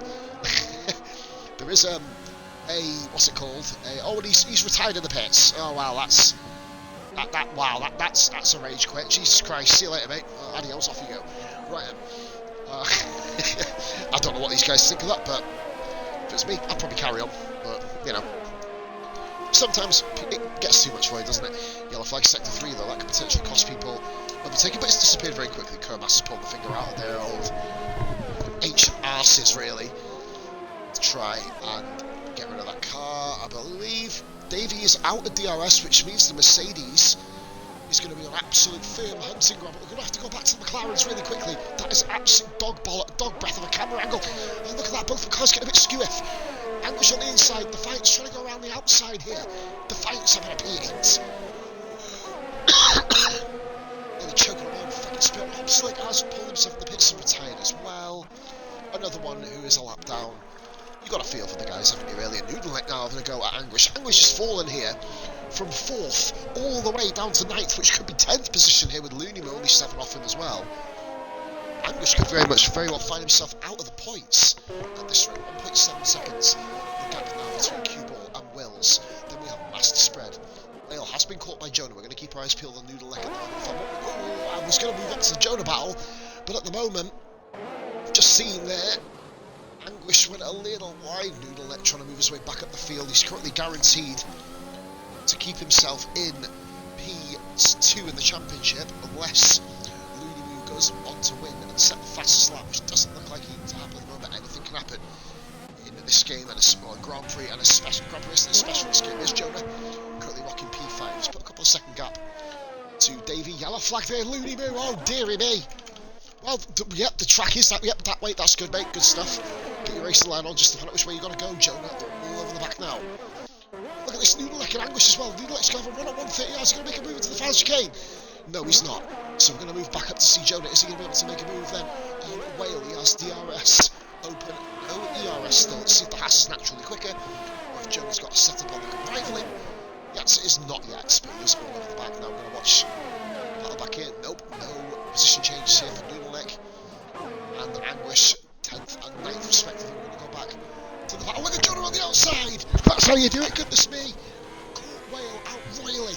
what's it called? And he's retired in the pits. Oh wow, that's a rage quit. Jesus Christ, see you later, mate. Adios, off you go. Right. I don't know what these guys think of that, but if it's me, I'd probably carry on. But you know, sometimes it gets too much for you, doesn't it? Yellow flag Sector 3 though, that could potentially cost people overtaking, but it's disappeared very quickly. Kermass has pulled the finger out of their old ancient arses, really, to try and get rid of that car. I believe Davey is out of DRS, which means the Mercedes is going to be on absolute firm hunting ground. We're going to have to go back to the McLarens really quickly. That is absolute dog breath of a camera angle. And look at that, both the cars getting a bit skewiff. Anguish on the inside, Defiance trying to go around the outside here. Defiance having a P8. Nearly choking on fucking spit. Slick has pulled himself in the pits and retired as well. Another one who is a lap down. You got a feel for the guys, haven't you, really? And Noodleneck now having a go at Anguish. Anguish has fallen here from 4th all the way down to 9th, which could be 10th position here with Looney Moo only 7 off him as well. Anguish could very well find himself out of the points at this rate. 1.7 seconds. The gap now between Q-Ball and Wills. Then we have a master spread. Whale has been caught by Jonah. We're going to keep our eyes peeled on Noodleneck at the moment. I was going to move up to the Jonah battle, but at the moment, just seeing there, Anguish went a little wide. Noodleneck trying to move his way back up the field. He's currently guaranteed to keep himself in P2 in the championship unless Looney Moo goes on to win and set the fastest lap, which doesn't look like it to happen at the moment. Anything can happen in this game and a Grand Prix and a special Grand Prix and a specialist game. There's Jonah currently rocking P5. He's put a couple of second gap to Davey. Yellow flag there, Looney Moo. Oh dearie me. Well, yep, the track is that. Yep, that way. That's good, mate. Good stuff. Get your racing line on just to find out which way you got to go, Jonah. All over the back now. Look at this Noodleneck and Anguish as well. Noodleneck's going to have a run at 130 yards. He's going to make a move into the fast chicane. No, he's not. So we're going to move back up to see Jonah. Is he going to be able to make a move then? On Whale, he has DRS open. No ERS still. Let's see if the Haas is naturally quicker, or if Jonah's got a setup on that can rival him. Yes, it is not yet. Speed is all over the back now. We're going to watch that back in. Nope, no position changes here for Noodleneck and Anguish, 10th and 9th respectively. We're going to go back to the battle. Look at Jonah on the outside. That's how you do it. Goodness me. Caught Whale out royally.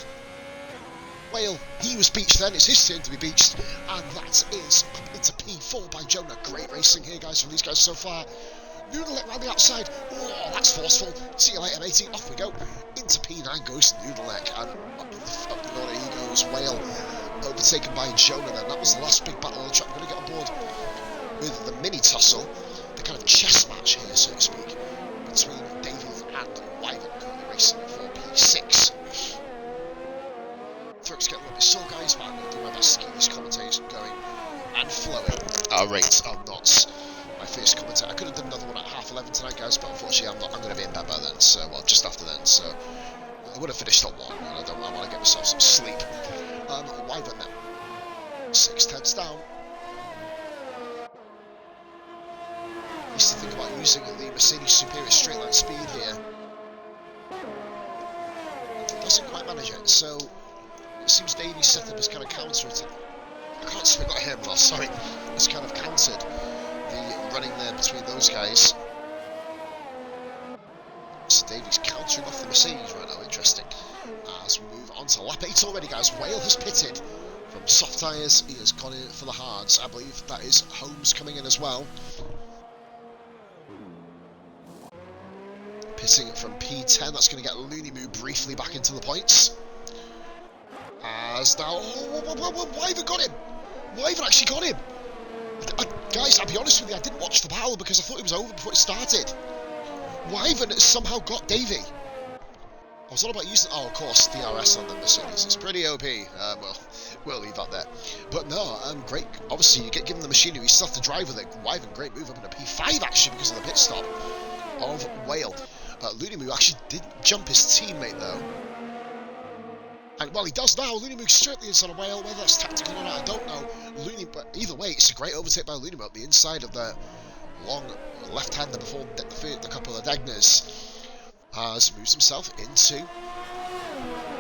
Whale. He was beached then. It's his turn to be beached. And that is up into P4 by Jonah. Great racing here, guys, from these guys so far. Noodle around the outside. Oh, that's forceful. See you later, matey. Off we go. Into P9 goes Noodleneck. And up the order he goes. Whale overtaken by Jonah then. That was the last big battle on the track. We're going to get on board with the mini tussle. The kind of chess match here, so to speak, between Davey and Wyvern, currently racing for P6. Throat's getting a little bit sore, guys, but I'm going to do my best to keep this commentation going and flowing. Our rates are knots. My first commentator. I could have done another one at 11:30 tonight, guys, but unfortunately I'm going to be in bed by then, so, well, just after then, so I would have finished at 1, and I want to get myself some sleep. Wyvern then. 6/10 down. Used to think about using the Mercedes Superior straight line speed here. Doesn't quite manage it, so it seems Davy's setup is kind of countered. I can't speak about him, well, sorry. It's kind of countered the running there between those guys. So Davy's countering off the Mercedes right now, interesting. As we move on to lap 8 already, guys. Whale has pitted from soft tyres. He has gone in for the hards. I believe that is Holmes coming in as well. Pitting from P10, that's going to get Looney Moo briefly back into the points. As now, Wyvern got him! Wyvern actually got him! Guys, I'll be honest with you, I didn't watch the battle because I thought it was over before it started. Wyvern has somehow got Davey. I was all about using, oh, of course, DRS on the Mercedes. It's pretty OP. Well, we'll leave that there. But no, great. Obviously, you get given the machinery, you still have to drive with it. Wyvern, great move up into P5 actually because of the pit stop of Whale. Looney Moo actually didn't jump his teammate though. And well, he does now. Looney Moo straight inside of Whale. Whether that's tactical or not, I don't know. But either way, it's a great overtake by Looney Moo at the inside of the long left-hander before the couple of Degners. Has moves himself into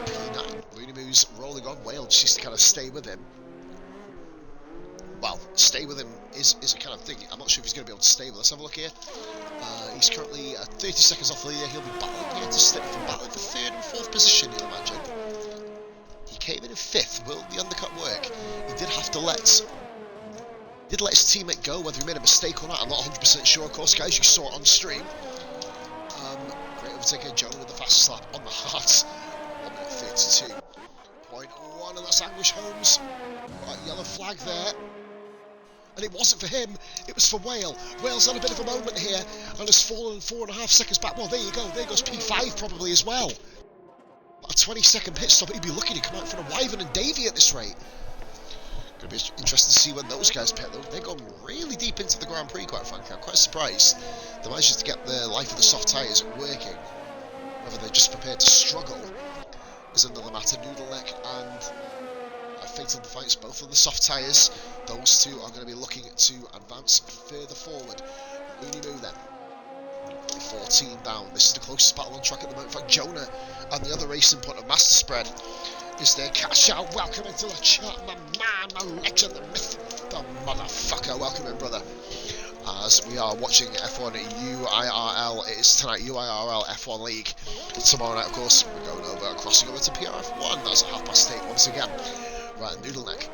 P9. Looney Moo's rolling on. Whale just needs to kind of stay with him. Well, stay with him is a kind of thing. I'm not sure if he's going to be able to stay with. Let's have a look here. He's currently 30 seconds off the leader. He'll be battling here to stay from battling for 3rd and 4th position, you'll imagine. He came in 5th. Will the undercut work? He did have to let his teammate go, whether he made a mistake or not. I'm not 100% sure, of course, guys. You saw it on stream. Great overtake here. Jonah with the fast slap on the heart. 1:32.1, and that's Anguish Holmes. Right, yellow flag there. And it wasn't for him, it was for Whale. Whale's had a bit of a moment here and has fallen 4.5 seconds back. Well, there you go. There goes P5 probably as well. A 20-second pit stop. He'd be lucky to come out in front of Wyvern and Davey at this rate. Going to be interesting to see when those guys pit, though. They're going really deep into the Grand Prix, quite frankly. I'm quite surprised they managed to get the life of the soft tyres working. Whether they're just prepared to struggle is another matter. Noodleneck and Fatal Defiance, both on the soft tyres. Those two are going to be looking to advance further forward. Looney Moo then. 14 down. This is the closest battle on track at the moment. In fact, Jonah and the other racing point of Master Spread is there. Cash out. Welcome into the chat, my man, my legend, the myth, the motherfucker. Welcome in, brother. As we are watching F1 UIRL, it is tonight UIRL F1 League. Tomorrow night, of course, we're going over, crossing over to PRF1. That's at 8:30 once again. Right, Noodleneck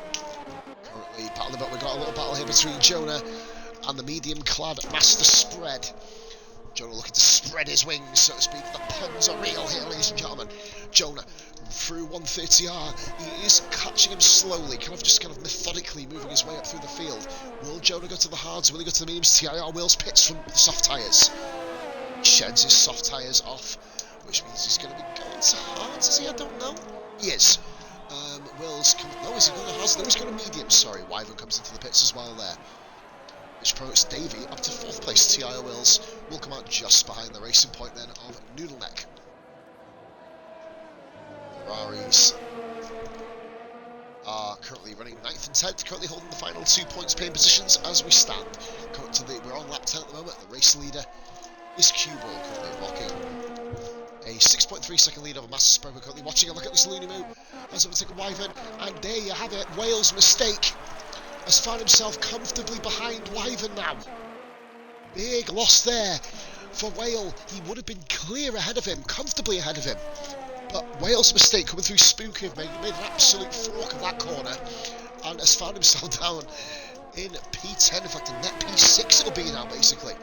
currently battling, but we've got a little battle here between Jonah and the medium-clad Master Spread. Jonah looking to spread his wings, so to speak. The puns are real here, ladies and gentlemen. Jonah through 130R. He is catching him slowly, kind of methodically moving his way up through the field. Will Jonah go to the hards? Will he go to the mediums? TIR Wills pits from the soft tyres. Sheds his soft tyres off, which means he's going to be going to hards, is he? I don't know. He is. Wills coming. No, is he going to hards? No, he's going to mediums. Sorry, Wyvern comes into the pits as well there. Which promotes Davey up to 4th place. TIR Wills will come out just behind the racing point then of Noodleneck. Ferraris are currently running 9th and 10th, currently holding the final 2 points paying positions as we stand. We're on lap 10 at the moment. The race leader is Q-Ball, currently walking a 6.3 second lead over Master Spread. We're currently watching a look at this Looney Moo as we take a Wyvern, and there you have it. Whale's mistake has found himself comfortably behind Wyvern now. Big loss there for Whale. He would have been clear ahead of him, comfortably ahead of him. But Wales' mistake coming through Spooky made an absolute fork of that corner and has found himself down in P10, in fact in net P6 it'll be now basically.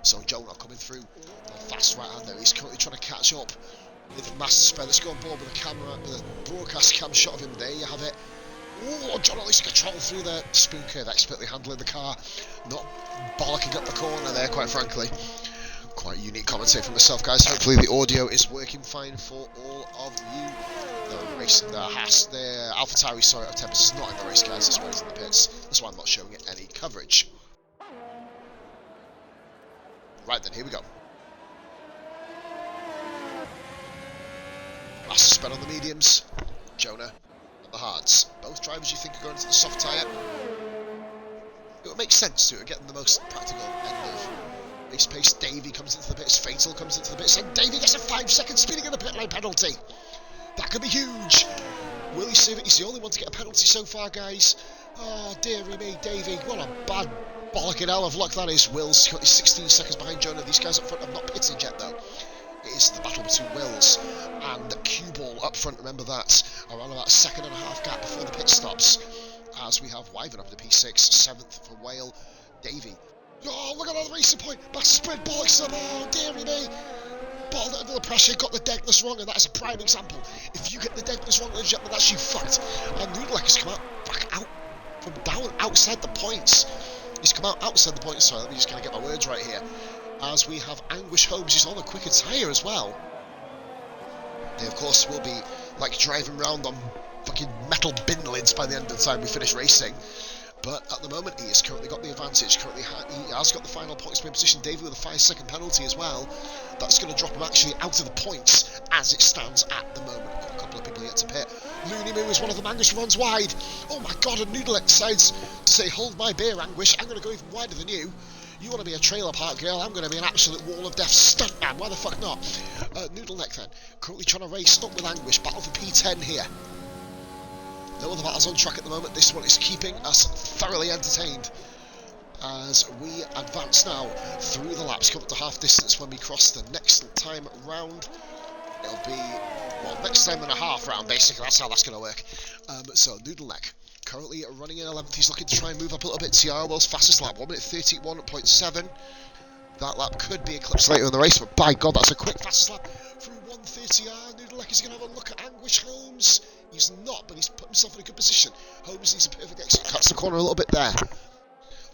So Jonah coming through a fast right hand there, he's currently trying to catch up with Master Spread. Let's go on board with a camera, with a broadcast cam shot of him. There you have it. Oh, John at least control through the spoon curve, expertly handling the car, not bollocking up the corner there, quite frankly. Quite unique commentary from myself, guys. Hopefully the audio is working fine for all of you. The race, the AlphaTauri, sorry, of Tempest is not in the race, guys. That's why he's in the pits. That's why I'm not showing it any coverage. Right then, here we go. Master Spread on the mediums, Jonah on the hards. Both drivers you think are going to the soft tyre. It would make sense to get them the most practical end of race pace. Davey comes into the pits, Fatal comes into the pits, and Davey gets a 5-second speeding in the pit lane penalty. That could be huge. Will he save it? He's the only one to get a penalty so far, guys. Oh, dearie me, Davey. What a bad bollocking hell of luck that is. Will's currently 16 seconds behind Jonah. These guys up front have not pitted yet, though. It is the battle between Wills and Q-Ball up front, remember that, around about a second and a half gap before the pit stops, as we have Wyvern up to P6, 7th for Whale, Davey. Oh, look at that racing point, Master Spread bollocks them, oh, dearie me, balled it under the pressure, got the deadness wrong, and that is a prime example. If you get the deadness wrong, ladies and gentlemen, that's you fucked. And Noodlek has come back out, from down outside the points. He's come out outside the points, sorry, let me just kind of get my words right here. As we have Anguish Holmes, who's on a quicker tyre as well. They, of course, will be like driving around on fucking metal bin lids by the end of the time we finish racing. But at the moment, he has currently got the advantage. Currently, he has got the final points per position. Davey with a 5-second penalty as well. That's going to drop him actually out of the points as it stands at the moment. I've got a couple of people yet to pit. Looney Moo is one of them. Anguish runs wide. Oh my god, and Noodle decides to say, hold my beer, Anguish. I'm going to go even wider than you. You want to be a trailer park girl, I'm going to be an absolute wall of death stuntman, why the fuck not? Noodleneck then, currently trying to race up with Anguish, battle for P10 here. No other battles on track at the moment, this one is keeping us thoroughly entertained. As we advance now through the laps, come up to half distance when we cross the next time round. It'll be, well, next time and a half round basically, that's how that's going to work. So Noodleneck. Currently running in 11th, he's looking to try and move up a little bit. TR World's fastest lap, 1 minute 31.7. That lap could be eclipsed later in the race, but by God, that's a quick fastest lap through 1:30. Noodleneck is going to have a look at Anguish Holmes. He's not, but he's put himself in a good position. Holmes needs a perfect exit, cuts the corner a little bit there.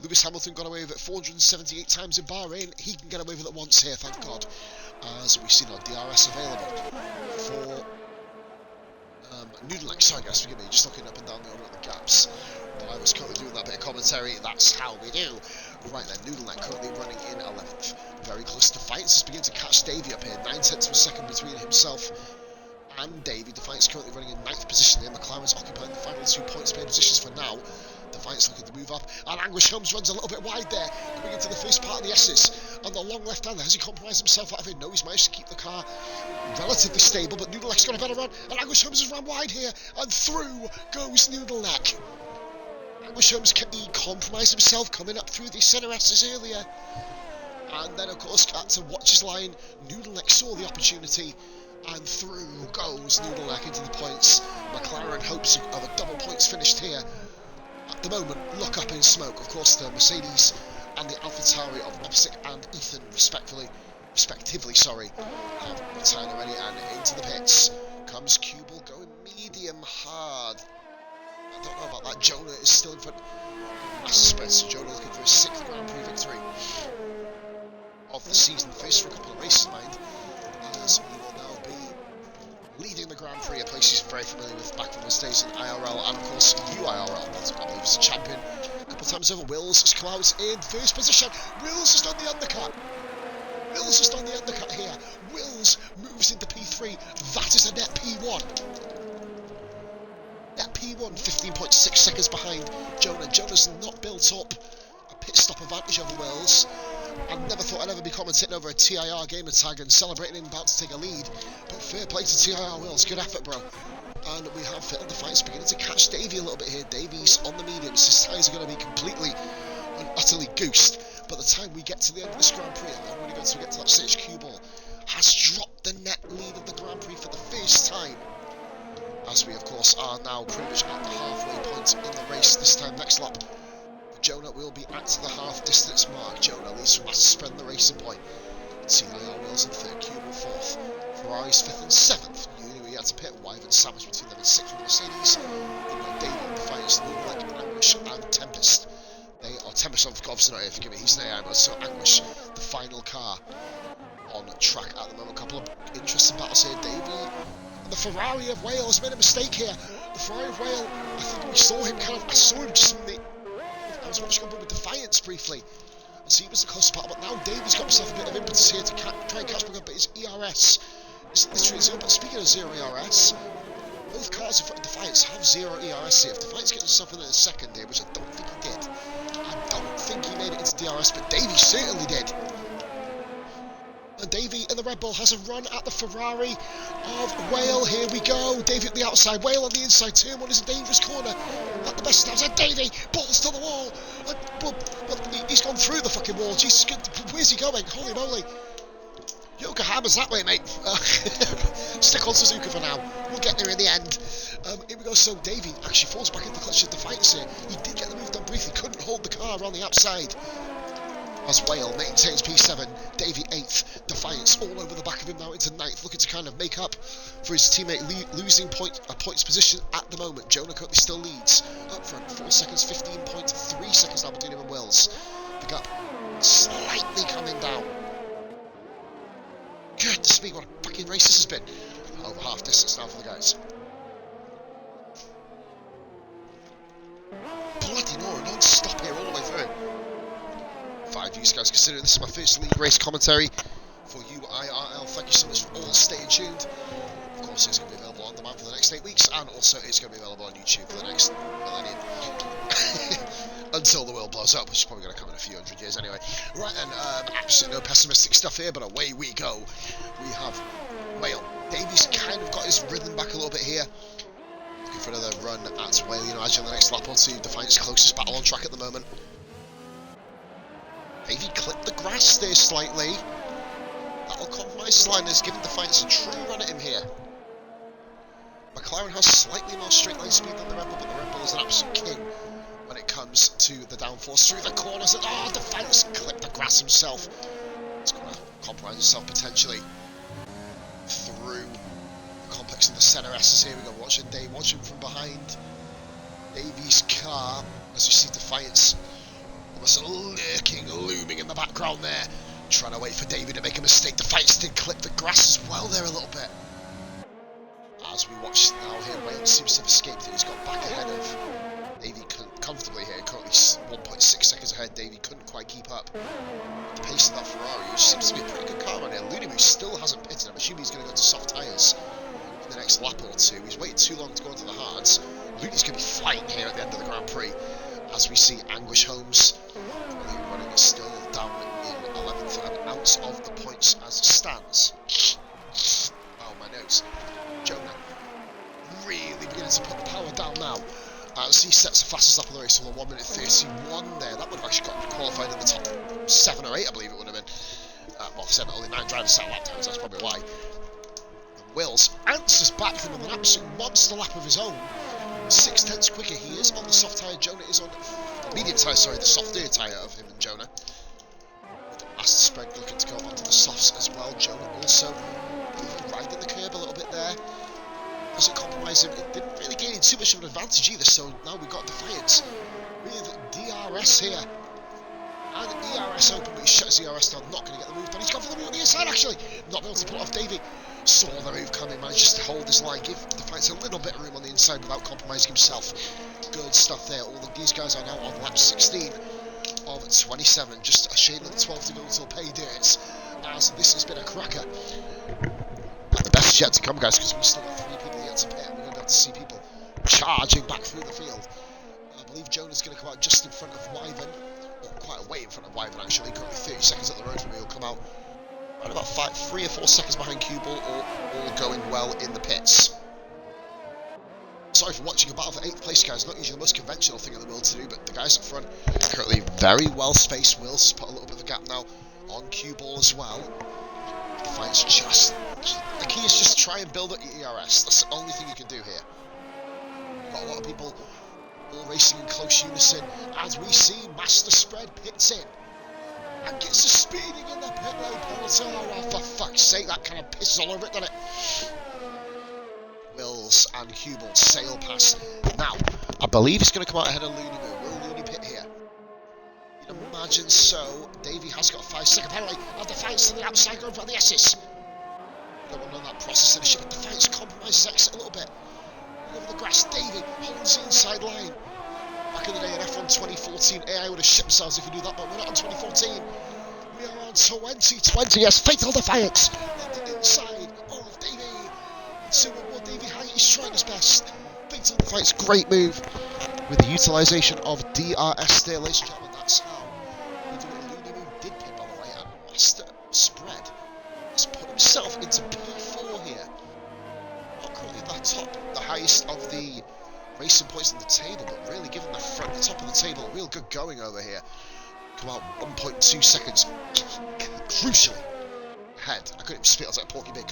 Lewis Hamilton got away with it 478 times in Bahrain. He can get away with it once here, thank God. As we've seen our DRS available for Noodleneck, sorry guys, forgive me, just looking up and down the order of the gaps. But I was currently doing that bit of commentary, that's how we do. Right then, Noodleneck currently running in 11th. Very close to Defiance is beginning to catch Davey up here, 9/10 of a second between himself and Davey. Defiance currently running in 9th position here. McLaren's occupying the final 2 points per positions for now. Defiance looking to move up, and Anguish Holmes runs a little bit wide there, coming into the first part of the S's. On the long left-hander, has he compromised himself out of it? No, he's managed to keep the car relatively stable, but Noodleneck's got a better run, and Anguish Holmes has run wide here, and through goes Noodleneck. Anguish Holmes, he compromised himself coming up through the centre S's earlier. And then, of course, had to watch his line. Noodleneck saw the opportunity, and through goes Noodleneck into the points. McLaren hopes of a double points finished here. At the moment, look up in smoke. Of course, the Mercedes and the AlphaTauri of Opsic and Ethan, respectively, have retired already, and into the pits comes Q-Ball going medium hard. I don't know about that. Jonah is still in front. Master Spread, so Jonah looking for his 6th Grand Prix victory of the season, faced for a couple of races, mind, as he will now be leading the Grand Prix, a place he's very familiar with back from his days in IRL and of course UIRL, that's I believe he's a champion a couple of times over. Wills has come out in first position. Wills has done the undercut. Wills has done the undercut here. Wills moves into P3. That is a net P1. Net P1, 15.6 seconds behind Jonah. Jonah's not built up a pit stop advantage over Wills. I never thought I'd ever be commentating over a TIR gamer tag and celebrating him about to take a lead. But fair play to TIR Wills, good effort, bro. And we have Fit on the Fights beginning to catch Davey a little bit here. Davey's on the mediums. His tyres are going to be completely and utterly goosed. By the time we get to the end of this Grand Prix, and when we get to that stage Q-Ball has dropped the net lead of the Grand Prix for the first time, as we of course are now pretty much at the halfway point in the race. This time next lap, Jonah will be at the half distance mark. Jonah leads from Master Spread in the racing point. CIR Wheels in third, Cubal fourth, Ferrari's fifth and seventh. UIRL had to pit, Wyvern sandwich between them and sixth with the Mercedes. You've got David, Defiance, Lumelec, Anguish and Tempest. They are Tempest, obviously not here, forgive me, he's an AI mode, so Anguish, the final car on track at the moment. A couple of interesting battles here. Davey and the Ferrari of Wales made a mistake here. The Ferrari of Wales, I think we saw him I saw him just in the, I was watching him with Defiance briefly. And so he was the closest part, but now Davey's got himself a bit of impetus here to try and catch back up, but his ERS is literally zero. But speaking of zero ERS, both cars in front of Defiance have zero ERS here. If Defiance gets himself in a second here, which I don't think he did, I don't think he made it into DRS, but Davey certainly did. And Davey in the Red Bull has a run at the Ferrari of Whale. Here we go. Davey at the outside, Whale on the inside. Turn one is a dangerous corner. At the best times, and Davey balls to the wall. And, he's gone through the fucking wall. Jesus, where's he going? Holy moly. Yokohama's that way, mate. Stick on Suzuka for now. We'll get there in the end. Here we go. So Davey actually falls back into the clutch of Defiance here. He did get the move done briefly. Couldn't hold the car on the outside. As Whale maintains P7, Davey 8th, Defiance all over the back of him now into 9th, looking to kind of make up for his teammate losing points position at the moment. Jonah currently still leads up front, 4 seconds, 15.3 seconds now between him and Wills. The gap slightly coming down. Goodness me, what a fucking race this has been. Over half distance now for the guys. Bloody Nora, non-stop here all the way through. Five views, guys. Consider this is my first league race commentary for UIRL. Thank you so much for all staying tuned. Of course, it's going to be available on demand for the next 8 weeks, and also it's going to be available on YouTube for the next millennium. Until the world blows up, which is probably going to come in a few hundred years anyway. Right then, absolutely no pessimistic stuff here, but away we go. We have Whale. Davey's kind of got his rhythm back a little bit here. Looking for another run at Whale, you know, as on the next lap or two. Defiance closest battle on track at the moment. Davey clipped the grass there slightly. That'll compromise his line. Has given Defiance a true run at him here. McLaren has slightly more straight line speed than the Red Bull, but the Red Bull is an absolute king when it comes to the downforce through the corners. And Defiance clipped the grass himself. He's going to compromise himself potentially through the complex in the centre S's. Here we go, watching Dave, watching from behind Davey's car as you see Defiance almost lurking, looming in the background there, trying to wait for Davey to make a mistake. Defiance did clip the grass as well there a little bit. As we watch now here, Wayne seems to have escaped it. He's got back ahead of Davey comfortably here, currently 1.6 seconds ahead. Davey couldn't quite keep up the pace of that Ferrari, which seems to be a pretty good car right now. Ludimu still hasn't pitted. I'm assuming he's going to go to soft tyres in the next lap or two. He's waited too long to go into the hards. Ludi's going to be flying here at the end of the Grand Prix, as we see Anguish Holmes running still down in 11th and out of the points as it stands. Oh, my nose. Jonah really beginning to put the power down now. As he sets the fastest lap of the race on the 1 minute 31 there. That would have actually got him qualified in the top 7 or 8, I believe it would have been. Well, 7, only 9 drivers set lap times, that's probably why. And Wills answers back from him with an absolute monster lap of his own. 6/10 quicker he is on the soft tyre. Jonah is on the medium tyre, sorry, the softer tyre of him and Jonah. With the Master Spread looking to go onto the softs as well. Jonah also riding the curb a little bit there. Doesn't compromise him. It didn't really gain too much of an advantage either, so now we've got Defiance with DRS here. And ERS open, but he shut his ERS down, not going to get the move done. He's gone for the move on the inside actually. Not able to pull it off. Davey saw the move coming, manages to hold his line, give Defiance a little bit of room on the inside without compromising himself. Good stuff there. All of these guys are now on lap 16 of 27. Just a shade of the 12 to go until pay dirt, as this has been a cracker. But the best is yet to come, guys, because we've still got 3 people yet to pit, and we're going to be able to see people charging back through the field. I believe Jonah's going to come out just in front of Wyvern, or quite away in front of Wyvern actually, currently 30 seconds at the road from me. He'll come out right about 3 or 4 seconds behind Cubal, or all going well in the pits. Sorry for watching a battle for 8th place, guys. Not usually the most conventional thing in the world to do, but the guys up front currently very well spaced. Wills has put a little bit of a gap now on Cubal as well. The fight's just the key is just try and build up your ERS. That's the only thing you can do here. You've got a lot of people all racing in close unison as we see Master Spread pits in and gets a speeding in the pit road penalty. Oh, for fuck's sake, that kind of pisses all over it, doesn't it? Wills and Hubel sail past. Now, I believe he's going to come out ahead of Looney Moo. Will Looney pit here? You'd imagine so. Davey has got a 5-second penalty. And Defiance to the outside going for the S's. Don't want to know that process of the ship, but Defiance compromises exit a little bit. Over the grass, Davey holds the inside line. Back in the day in F1 2014, AI would have shipped themselves if you do that, but we're not on 2014. We are on 2020, yes, Fatal Defiance on the inside of Davey. Soon more Davey High, he's trying his best. Fatal Defiance, great move with the utilisation of DRS there, ladies and gentlemen. That's how we do it. Looney Moo did pit, by the way, and Master Spread has put himself into P4 here. Not currently at the top, the highest of the racing points on the table, but really giving the top of the table a real good going over here. Come out 1.2 seconds, crucially ahead. I couldn't even speak, I was like a porky bit.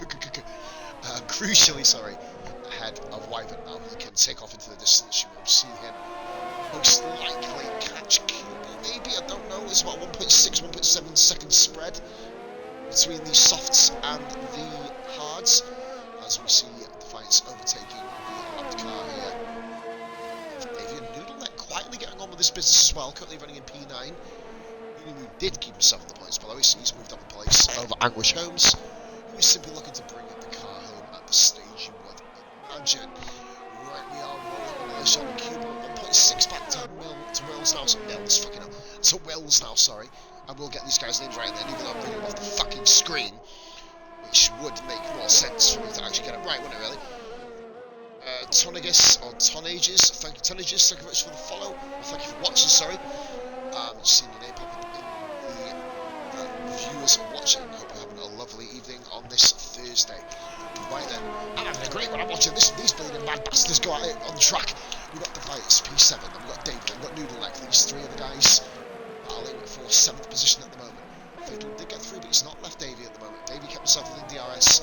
Crucially, sorry, ahead of Wyvern. Now he can take off into the distance. You will see him most likely catch QB, maybe, I don't know. It's about 1.6, 1.7 second spread between the softs and the hards, as we see Defiance overtaking the lapped car here. Davian Noodleneck quietly getting on with this business as well, currently running in P9. Who did keep himself in the points below, so he's moved up a place over Anguish Holmes, who is simply looking to bring the car home at the stage you would imagine. Right, we are rolling on Sean Cuba, 1.6 back to Wills now, so Wills now, sorry, and we'll get these guys' names right then, even though I'm reading off the fucking screen, which would make more sense for me to actually get it right, wouldn't it, really? Tonagus, or Tonages, thank you Tonages, thank you very much for the follow, thank you for watching, sorry. Just seeing your name pop up in the viewers watching. Hope you're having a lovely evening on this Thursday. Right then, I'm having a great one. I'm watching these bleeding mad bastards go at it on the track. We've got Defiance, P7, and we've got David, and we've got Noodleneck. These three of the guys battling for 7th position at the moment. Fatal did get through, but he's not left Davey at the moment. Davey kept himself within DRS.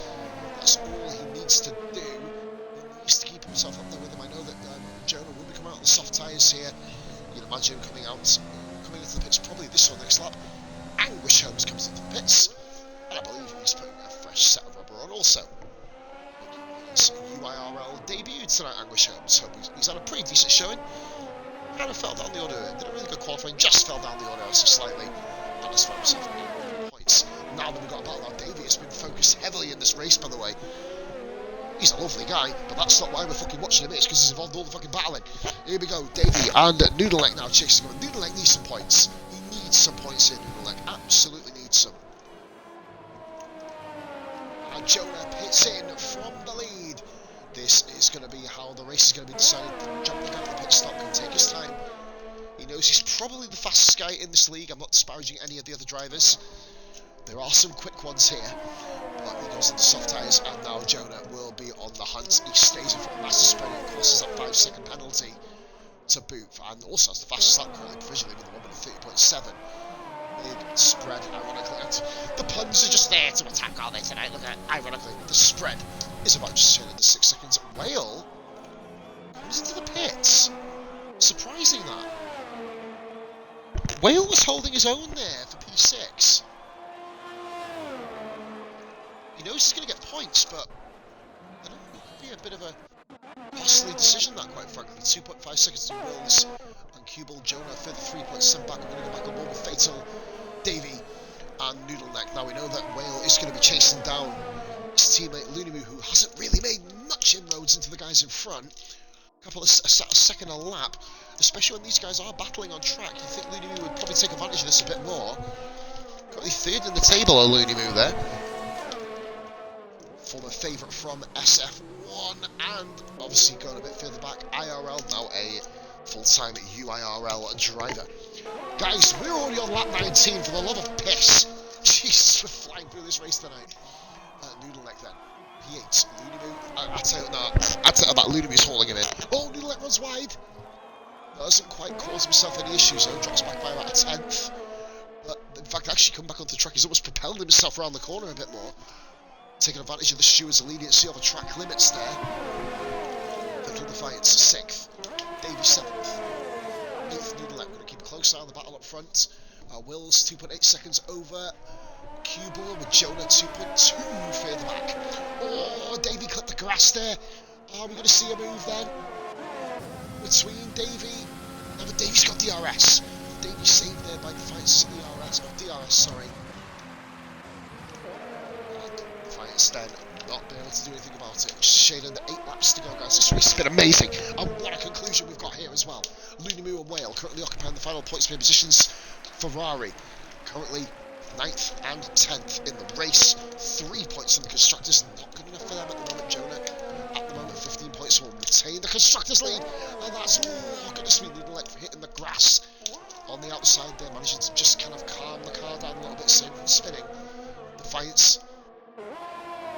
That's all he needs to do. He needs to keep himself up there with him. I know that Jonah will be coming out on the soft tyres here. You'd imagine him coming into the pits probably this or next lap. Anguish Holmes comes into the pits, and I believe he's putting a fresh set of rubber on also. His UIRL debut tonight, Anguish Holmes. Hope he's had a pretty decent showing. Kind of fell down the order, did a really good qualifying, just fell down the order so slightly, and has found himself 8 points. Now that we've got a battle, now Davey has been focused heavily in this race, by the way. He's a lovely guy, but that's not why we're fucking watching him, it's because he's involved in all the fucking battling. Here we go, Davey and Noodleneck now chasing him. Noodleneck needs some points. He needs some points here, Noodleneck. Absolutely needs some. And Jonah pits in from the lead. This is going to be how the race is going to be decided. Jumping out of the pit stop can take his time. He knows he's probably the fastest guy in this league. I'm not disparaging any of the other drivers. There are some quick ones here, but he goes into soft tyres, and now Jonah will be on the hunt. He stays in front of Master Spread and crosses that 5-second penalty to boot, and also has the fastest lap currently provisionally with a 1:30.7. Big spread, ironically, and the puns are just there to attack, aren't they, tonight? Look at, ironically, the spread is about just turning to 6 seconds. Whale comes into the pits. Surprising that. Whale was holding his own there for P6. He knows he's going to get points, but I don't know, it could be a bit of a costly decision, that, quite frankly. 2.5 seconds to Wills and Cubal. Jonah further 3.7 back. We're going to go back on board with Fatal, Davey, and Noodleneck. Now we know that Whale is going to be chasing down his teammate Looney Moo, who hasn't really made much inroads into the guys in front. A second a lap, especially when these guys are battling on track. You think Looney Moo would probably take advantage of this a bit more. Currently third in the table, Looney Moo there. Former favourite from SF1, and obviously going a bit further back, IRL, now a full-time UIRL driver. Guys, we're already on lap 19, for the love of piss. Jesus, we're flying through this race tonight. Noodleneck then. P8, Looney Moo. I tell you that Looney Moo's hauling him in. Oh, Noodleneck runs wide. Doesn't quite cause himself any issues, though. Drops back by about a 10th. But fact, actually come back onto the track. He's almost propelled himself around the corner a bit more, taking advantage of the steward's leniency over track limits there. Vettel Defiance 6th, Davey 7th, 8th Noodle. We're going to keep a close eye on the battle up front. Wills 2.8 seconds over Cue Ball, with Jonah 2.2 further back. Oh, Davey clipped the grass there. Are we going to see a move then between Davey? No, but Davey's got DRS. Davey saved there by Defiance's DRS, sorry. Defiance then not being able to do anything about it. Shade under 8 laps to go, guys. This race has been amazing. And what a conclusion we've got here as well. Looney and Whale currently occupying the final points positions. Ferrari currently 9th and 10th in the race. 3 points on the constructors. Not good enough for them at the moment. Jonah at the moment 15 points will retain the constructors lead. And that's, oh goodness me, like hitting the grass on the outside there, managing to just kind of calm the car down a little bit, save from spinning. Defiance,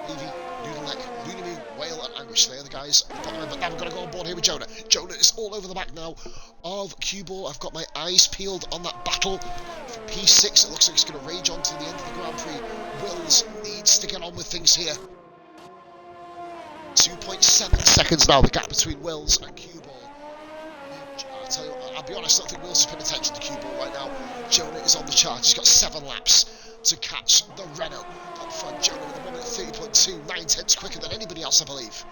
Davey, Noodleneck, Looney, Whale and Anguish. They're the guys at the bottom end, but now we're going to go on board here with Jonah. Jonah is all over the back now of Cue Ball. I've got my eyes peeled on that battle for P6. It looks like it's going to rage on to the end of the Grand Prix. Wills needs to get on with things here. 2.7 seconds now, the gap between Wills and Cue Ball. I'll tell you what, I'll be honest, I don't think Wills is paying attention to Cue Ball right now. Jonah is on the charge. He's got 7 laps to catch the Renault up front. Jonah with a 1 minute 30.2, 9 tenths quicker than anybody else, I believe.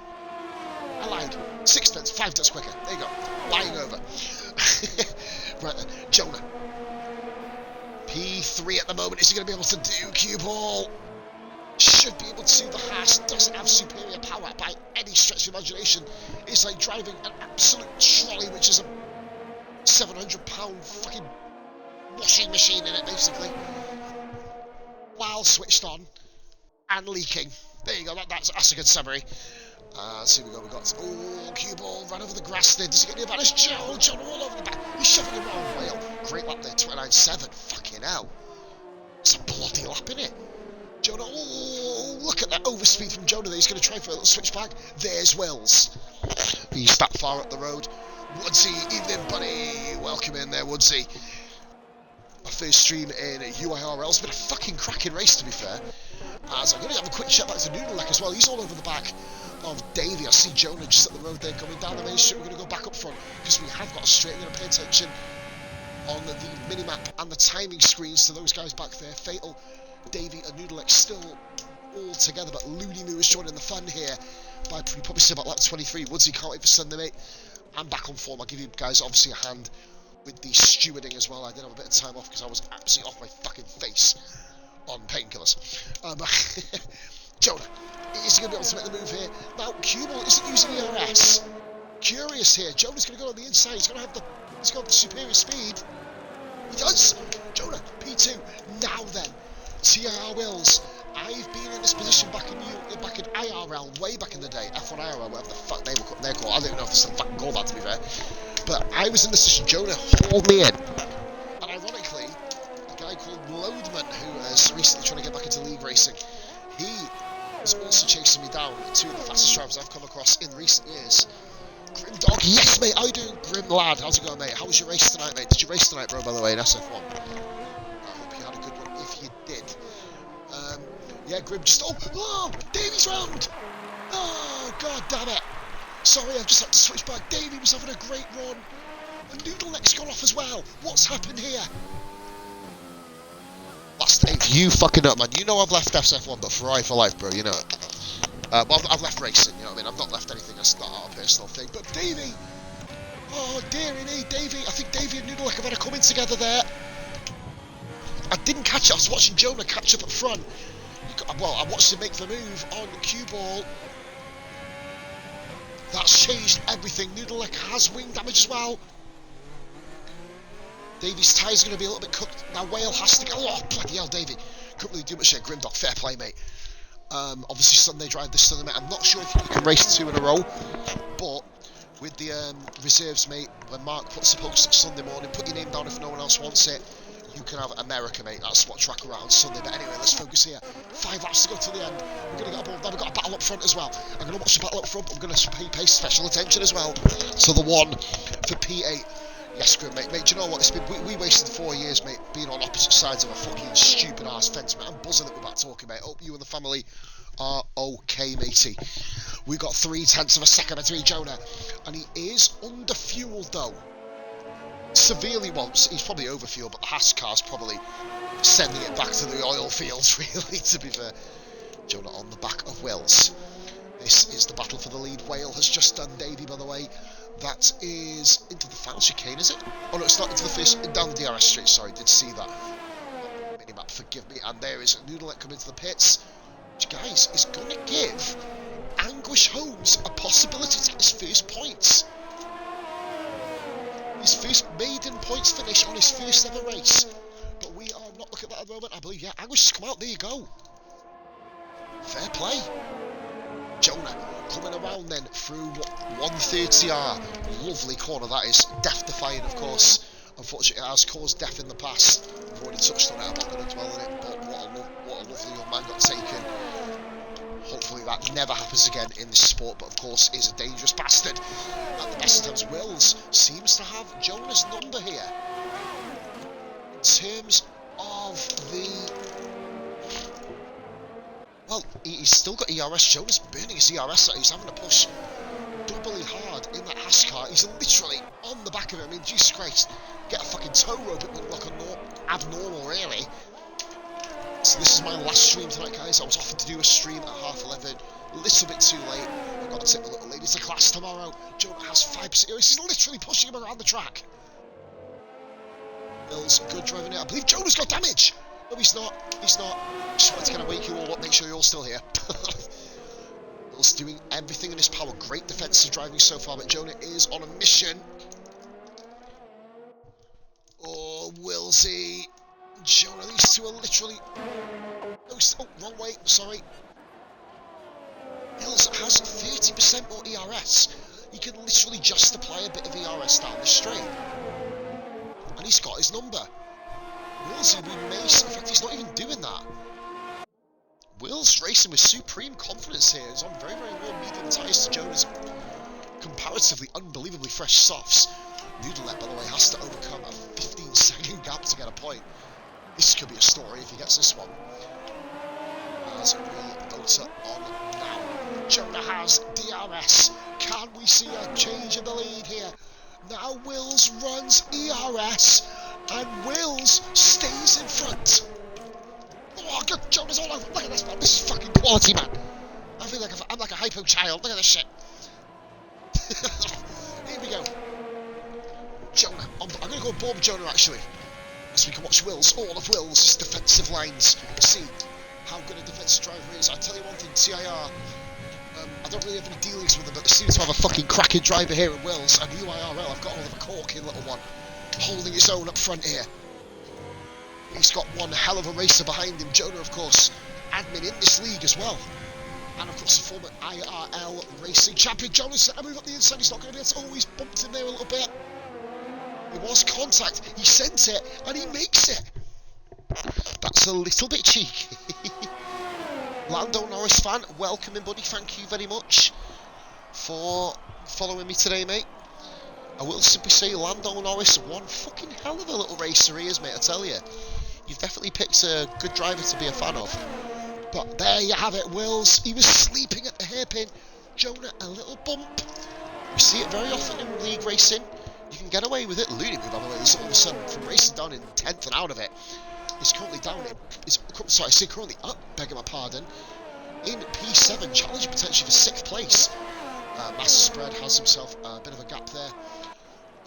I lied. 6 tenths, 5 tenths quicker. There you go. Lying over. Right then, Jonah. P3 at the moment. Is he going to be able to do Cue Ball? Should be able to. The Haas doesn't have superior power by any stretch of imagination. It's like driving an absolute trolley, which is a 700-pound fucking washing machine in it, basically. While switched on and leaking. There you go, that's a good summary. So we got Cue Ball ran over the grass there. Does he get the advantage? Jonah all over the back. He's shoving him around Whale. Great lap there, 29.7. Fucking hell. It's a bloody lap, innit? Jonah, oh, look at that overspeed from Jonah there. He's going to try for a little switch back. There's Wills. He's that far up the road. Woodsy, evening buddy. Welcome in there, Woodsy. My first stream in UIRL. It's been a fucking cracking race, to be fair. As I'm going to have a quick check back to Noodleneck as well. He's all over the back of Davey. I see Jonah just at the road there coming down the main street. We're going to go back up front because we have got a straight. We're going to pay attention on the minimap and the timing screens to those guys back there. Fatal, Davey and Noodleneck still all together, but Looney Moo is joining the fun here by probably say about lap 23. Woodsy can't wait for Sunday, mate. I'm back on form. I'll give you guys obviously a hand with the stewarding as well. I did have a bit of time off because I was absolutely off my fucking face on painkillers. Jonah, is he going to be able to make the move here? Now, Cue Ball isn't using ERS. Curious here. Jonah's going to go on the inside. He's going to have the superior speed. He does. Jonah, P2. Now then, TIR Wills. I've been in this position back in IRL, way back in the day. F1 IRL, whatever the fuck they're called. I don't even know if they still fucking call that, to be fair. But I was in this position. Jonah hauled me in. And ironically, a guy called Loadman, who is recently trying to get back into league racing, he is also chasing me down. 2 of the fastest drivers I've come across in recent years. Grim Dog, yes mate, how you doing? Grim Lad, how's it going, mate? How was your race tonight, mate? Did you race tonight, bro, by the way, in SF1? I hope you had a good one, if you did. Yeah, Grim just... Oh, Davey's round! Oh, god damn it. Sorry, I've just had to switch back. Davey was having a great run. And Noodleneck's gone off as well. What's happened here? That's Dave, you fucking up, man. You know I've left SF1, but Ferrari for life, bro, you know it. Well, I've left racing, you know what I mean? I've not left anything that's not a personal thing. But Davey! Oh, dearie me, Davey. I think Davey and Noodleneck have had a come in together there. I didn't catch it. I was watching Jonah catch up at front. Well, I watched him make the move on Cue Ball. That's changed everything. Noodleneck has wing damage as well. Davey's tyres are going to be a little bit cooked. Now Whale has to go. Oh, bloody hell, Davey. Couldn't really do much there. Grimdog, fair play, mate. Obviously Sunday drive this Sunday, mate. I'm not sure if you can race 2 in a row, but with the reserves, mate, when Mark puts the post Sunday morning, put your name down if no one else wants it. You can have America, mate. That's what track we're at on Sunday. But anyway, let's focus here. 5 laps to go to the end. We're going to get aboard. Now we've got a battle up front as well. I'm going to watch the battle up front. I'm going to pay special attention as well to the one for P8. Yes, good, mate. Mate, do you know what? It's been, we wasted 4 years, mate, being on opposite sides of a fucking stupid-ass fence, mate. I'm buzzing that we're back talking, mate. Hope you and the family are okay, matey. We got 0.3 of a second between Jonah, and he is under-fueled, though. Severely once. He's probably over-fueled, but the Haas car's probably sending it back to the oil fields, really, to be fair. Jonah on the back of Wills. This is the battle for the lead. Whale has just done Davey, by the way. That is into the final chicane, is it? Oh no, it's not into the first, down the DRS straight, sorry, did see that. Minimap, forgive me. And there is Noodlet coming into the pits, which, guys, is going to give Anguish Holmes a possibility to get his first points. His first maiden points finish on his first ever race. But we are not looking at that at the moment, I believe. Yeah, Anguish has come out, there you go. Fair play. Jonah coming around then through 130R. Lovely corner that is. Death defying, of course. Unfortunately, it has caused death in the past. We've already touched on it. I'm not going to dwell on it. But what a lovely young man got taken. Hopefully that never happens again in this sport. But of course, is a dangerous bastard. At the best of times, Wills seems to have Jonah's number here. In terms of the... Well, he's still got ERS. Jonah's burning his ERS out. He's having to push doubly hard in that Haas car. He's literally on the back of it. I mean, Jesus Christ. Get a fucking tow rope. It looked like abnormal, really. So this is my last stream tonight, guys. I was offered to do a stream at 11:30. A little bit too late. I've got to take the little lady to class tomorrow. Jonah has 5%. He's literally pushing him around the track. Bill's good driving it. I believe Jonah's got damage. No, he's not. He's not. Just wanted to kind of wake you all up, make sure you're all still here. Bill's doing everything in his power. Great defensive driving so far, but Jonah is on a mission. Oh, Willsy. Jonah, these two are literally... Oh, wrong way. Sorry. Hills has 30% more ERS. He can literally just apply a bit of ERS down the straight. And he's got his number. Willsy, we may... In fact, he's not even doing that. Will's racing with supreme confidence here. He's on very, very warm medium tyres to Jonah's comparatively unbelievably fresh softs. Noodlet, by the way, has to overcome a 15-second gap to get a point. This could be a story if he gets this one. As we motor on now. Jonah has DRS. Can we see a change in the lead here? Now Wills runs ERS. And Wills stays in front. Oh, God, Jonah's all over. Look at this, man. This is fucking quality, man. I feel like I'm like a hypo child. Look at this shit. Here we go. Jonah. I'm going to go board with Jonah, actually. So we can watch Wills, all of Wills' defensive lines. See how good a defensive driver he is. I tell you one thing, TIR. I don't really have any dealings with them, but they seem to have a fucking cracking driver here at Wills. And UIRL, I've got all of a corking little one. Holding his own up front here. He's got one hell of a racer behind him. Jonah, of course, admin in this league as well. And of course, the former IRL racing champion. Jonah's I move up the inside. He's not going to be able to. Oh, he's bumped in there a little bit. It was contact. He sent it, and he makes it. That's a little bit cheeky. Lando Norris fan, welcome in, buddy. Thank you very much for following me today, mate. I will simply say Lando Norris, one fucking hell of a little racer he is, mate, I tell you. You've definitely picked a good driver to be a fan of. But there you have it, Wills. He was sleeping at the hairpin. Jonah, a little bump. We see it very often in league racing. You can get away with it. Looney, by the way, is all of a sudden from racing down in 10th and out of it. He's currently down in... Sorry, I say currently up, begging my pardon. In P7, challenging potentially for 6th place. Master Spread has himself a bit of a gap there.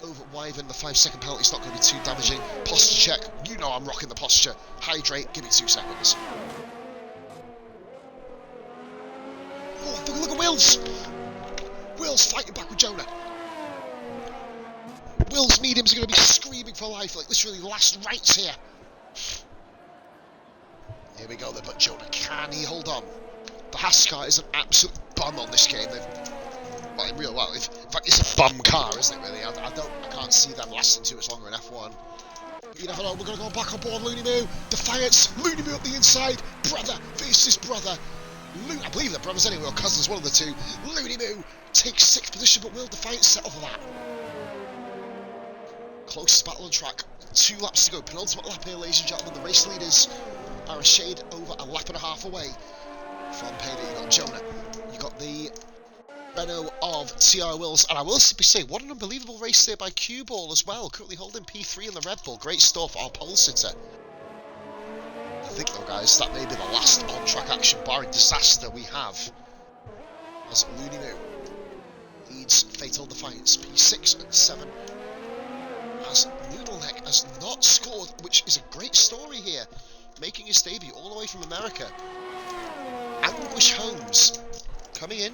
Over Wyvern, the 5-second penalty is not going to be too damaging. Posture check. You know I'm rocking the posture. Hydrate. Give me 2 seconds. Oh, look at Wills. Wills fighting back with Jonah. Wills mediums are going to be screaming for life. Like literally last rites here. Here we go then, but Jonah, can he hold on? The Haas car is an absolute bum on this game. Well, in real life, in fact, it's a bum car, isn't it, really? I can't see them lasting too much longer in F1. But you never know, we're going to go back on board Looney Moo. Defiance, Looney Moo up the inside. Brother versus brother. I believe they're brothers anyway, or cousins, one of the two. Looney Moo takes 6th position, but will Defiance settle for that? Closest battle on track. 2 laps to go. Penultimate lap here, ladies and gentlemen. The race leaders are a shade over a lap and a half away from payday. You got Jonah. You got the Renault of TR Wills, and I will simply say, what an unbelievable race there by Cue Ball as well, currently holding P3 in the Red Bull. Great stuff, our pole sitter. I think though, guys, that may be the last on-track action, barring disaster, we have, as Looney Moo leads Fatal Defiance. P6 and 7, as Noodleneck has not scored, which is a great story here, making his debut all the way from America. Anguish Holmes coming in.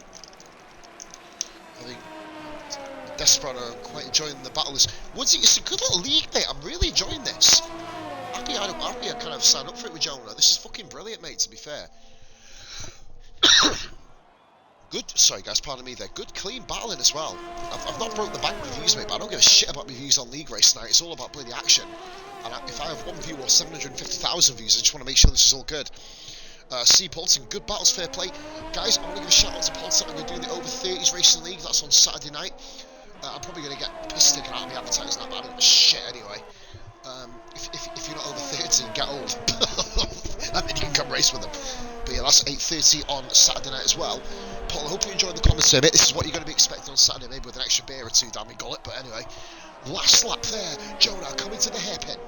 I think Desperado are quite enjoying the battle. Woodsy, it's a good little league, mate. I'm really enjoying this. Happy I kind of signed up for it with Jonah. This is fucking brilliant, mate, to be fair. Good, sorry guys, pardon me there. Good, clean battling as well. I've not broke the bank with views, mate, but I don't give a shit about my views on League Race tonight. It's all about bloody action. And if I have 1 view or 750,000 views, I just want to make sure this is all good. C. Polton, good battles, fair play. Guys, I want to give a shout out to Polton. I'm going to do the over 30s Racing League. That's on Saturday night. I'm probably going to get piss taken out of me advertising that, but I don't give a shit anyway. If you're not over 30, get old. And then you can come race with them. But yeah, that's 8:30 on Saturday night as well. Paul, I hope you enjoyed the commentary, mate. This is what you're going to be expecting on Saturday, maybe with an extra beer or two down my gullet. But anyway, last lap there. Jonah coming to the hairpin.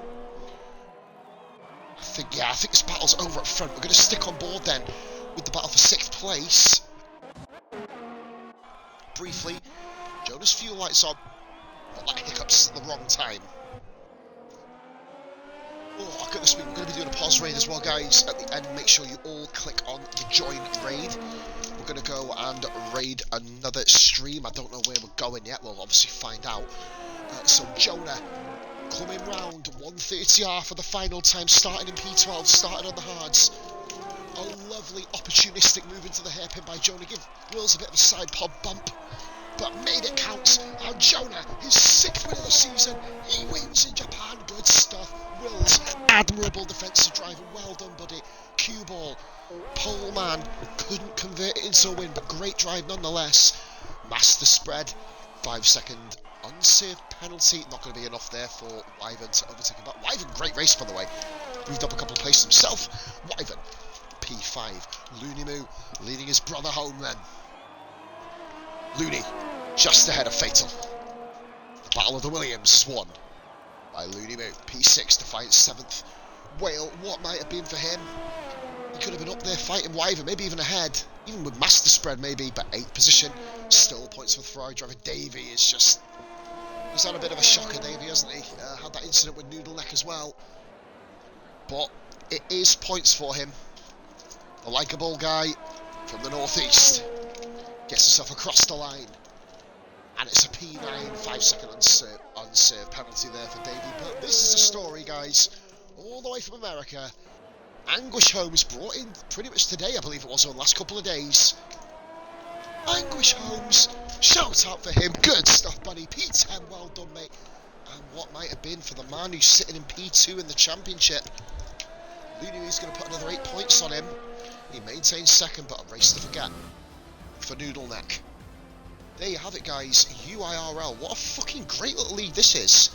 I think this battle's over up front. We're going to stick on board then with the battle for 6th place. Briefly, Jonah's fuel lights on, but like hiccups at the wrong time. Oh, look at this week. We're going to be doing a pause raid as well, guys. At the end, make sure you all click on the join raid. We're going to go and raid another stream. I don't know where we're going yet. We'll obviously find out. So Jonah coming round 1:30R for the final time, starting in P12, starting on the hards. A lovely opportunistic move into the hairpin by Jonah. Give Wills a bit of a side pod bump, but made it count. And Jonah, his 6th win of the season, he wins in Japan. Good stuff. Wills, admirable defensive driving. Well done, buddy. Cue ball. Pole man couldn't convert it into a win, but great drive nonetheless. Master spread. 5-second unsafe penalty. Not going to be enough there for Wyvern to overtake him. But Wyvern, great race, by the way. Moved up a couple of places himself. Wyvern, P5. Looney Moo leading his brother home then. Looney, just ahead of Fatal. The Battle of the Williams is won by Looney Moo. P6 Defiance 7th. Whale, what might have been for him? He could have been up there fighting Wyvern, maybe even ahead. Even with master spread maybe, but 8th position. Still points for the Ferrari driver. Davey is just... He's had a bit of a shocker, Davey, hasn't he? Had that incident with Noodleneck as well. But it is points for him. The likeable guy from the northeast gets himself across the line. And it's a P9, 5-second unserved penalty there for Davey. But this is a story, guys, all the way from America. Anguish Holmes brought in pretty much today, I believe it was, or the last couple of days. Anguish Holmes, shout out for him. Good stuff, buddy. P10, well done, mate. And what might have been for the man who's sitting in P2 in the championship. Looney is going to put another 8 points on him. He maintains 2nd, but a race to forget for Noodleneck. There you have it, guys. UIRL. What a fucking great little league this is.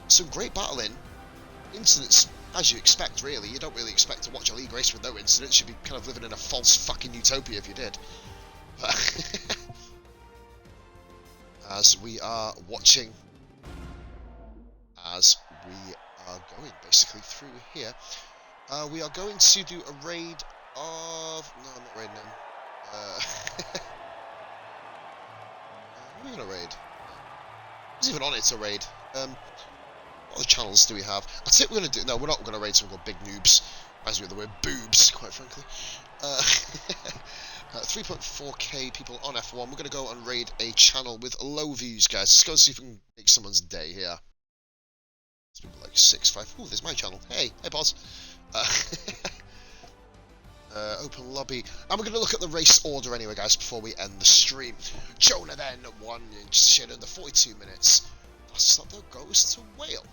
Some great battling. Incidents, as you expect, really. You don't really expect to watch a league race with no incidents. You'd be kind of living in a false fucking utopia if you did. As we are watching, as we are going basically through here, we are going to do a raid of... No, I'm not raiding him. Who are we going to raid? Who's even on it to raid? What other channels do we have? I think we're going to do... No, we're not going to raid someone called Big Noobs. Reminds me of the word boobs, quite frankly. 3.4k people on F1. We're going to go and raid a channel with low views, guys. Let's go and see if we can make someone's day here. It's people like 6-5. Ooh, there's my channel. Hey boss. Open lobby. And we're going to look at the race order anyway, guys, before we end the stream. Jonah then, 1 inch shit under 42 minutes. Last stop though goes to Whale.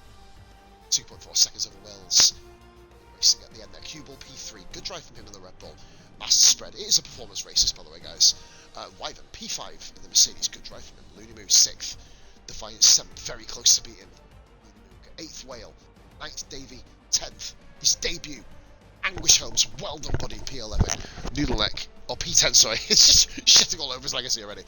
2.4 seconds over Wales. Racing at the end there. Cue ball P3. Good drive from him in the Red Bull. Master spread. It is a performance race, by the way, guys. Wyvern P5 in the Mercedes. Good drive from him. Looney Moo 6th. Defiance 7th. Very close to beating 8th Whale, 9th Davy, 10th. His debut. Anguish Holmes, well done, buddy. P11. Noodle Neck, or P10, sorry. It's just shitting all over his legacy already.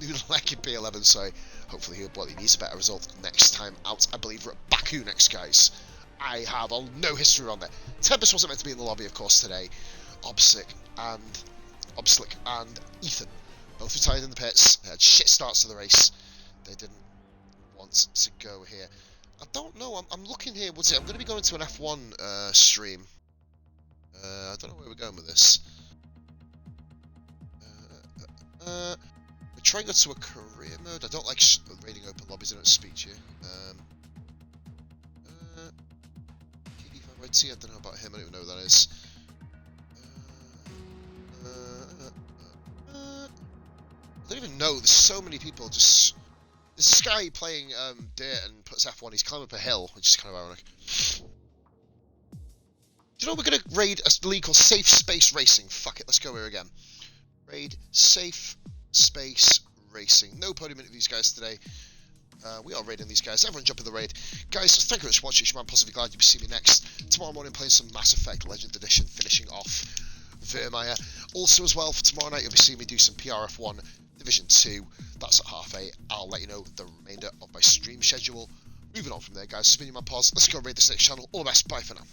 Noodle Neck in P11, sorry. Hopefully he needs a better result next time out. I believe we're at Baku next, guys. I have no history on there. Tempest wasn't meant to be in the lobby, of course, today. Obslick and Ethan both retired in the pits. They had shit starts to the race. They didn't want to go here. I don't know. I'm looking here. What's it? I'm going to be going to an F1 stream. I don't know where we're going with this. We're trying to go to a career mode. I don't like raiding open lobbies. I don't speak to you. I don't know about him. I don't even know who that is. I don't even know. There's so many people. Just there's this guy playing Dirt and puts F1. He's climbing up a hill, which is kind of ironic. Do you know we're gonna raid a league called Safe Space Racing? Fuck it. Let's go here again. Raid Safe Space Racing. No podium interviews, guys, today. We are raiding these guys. Everyone jump in the raid. Guys, thank you very much for watching. I'm positively glad you'll see me next. Tomorrow morning playing some Mass Effect Legend Edition, finishing off Vermeer. Also as well, for tomorrow night you'll be seeing me do some PRF1 Division 2. That's at 8:30. I'll let you know the remainder of my stream schedule. Moving on from there, guys. Spinning my pause. Let's go raid this next channel. All the best. Bye for now.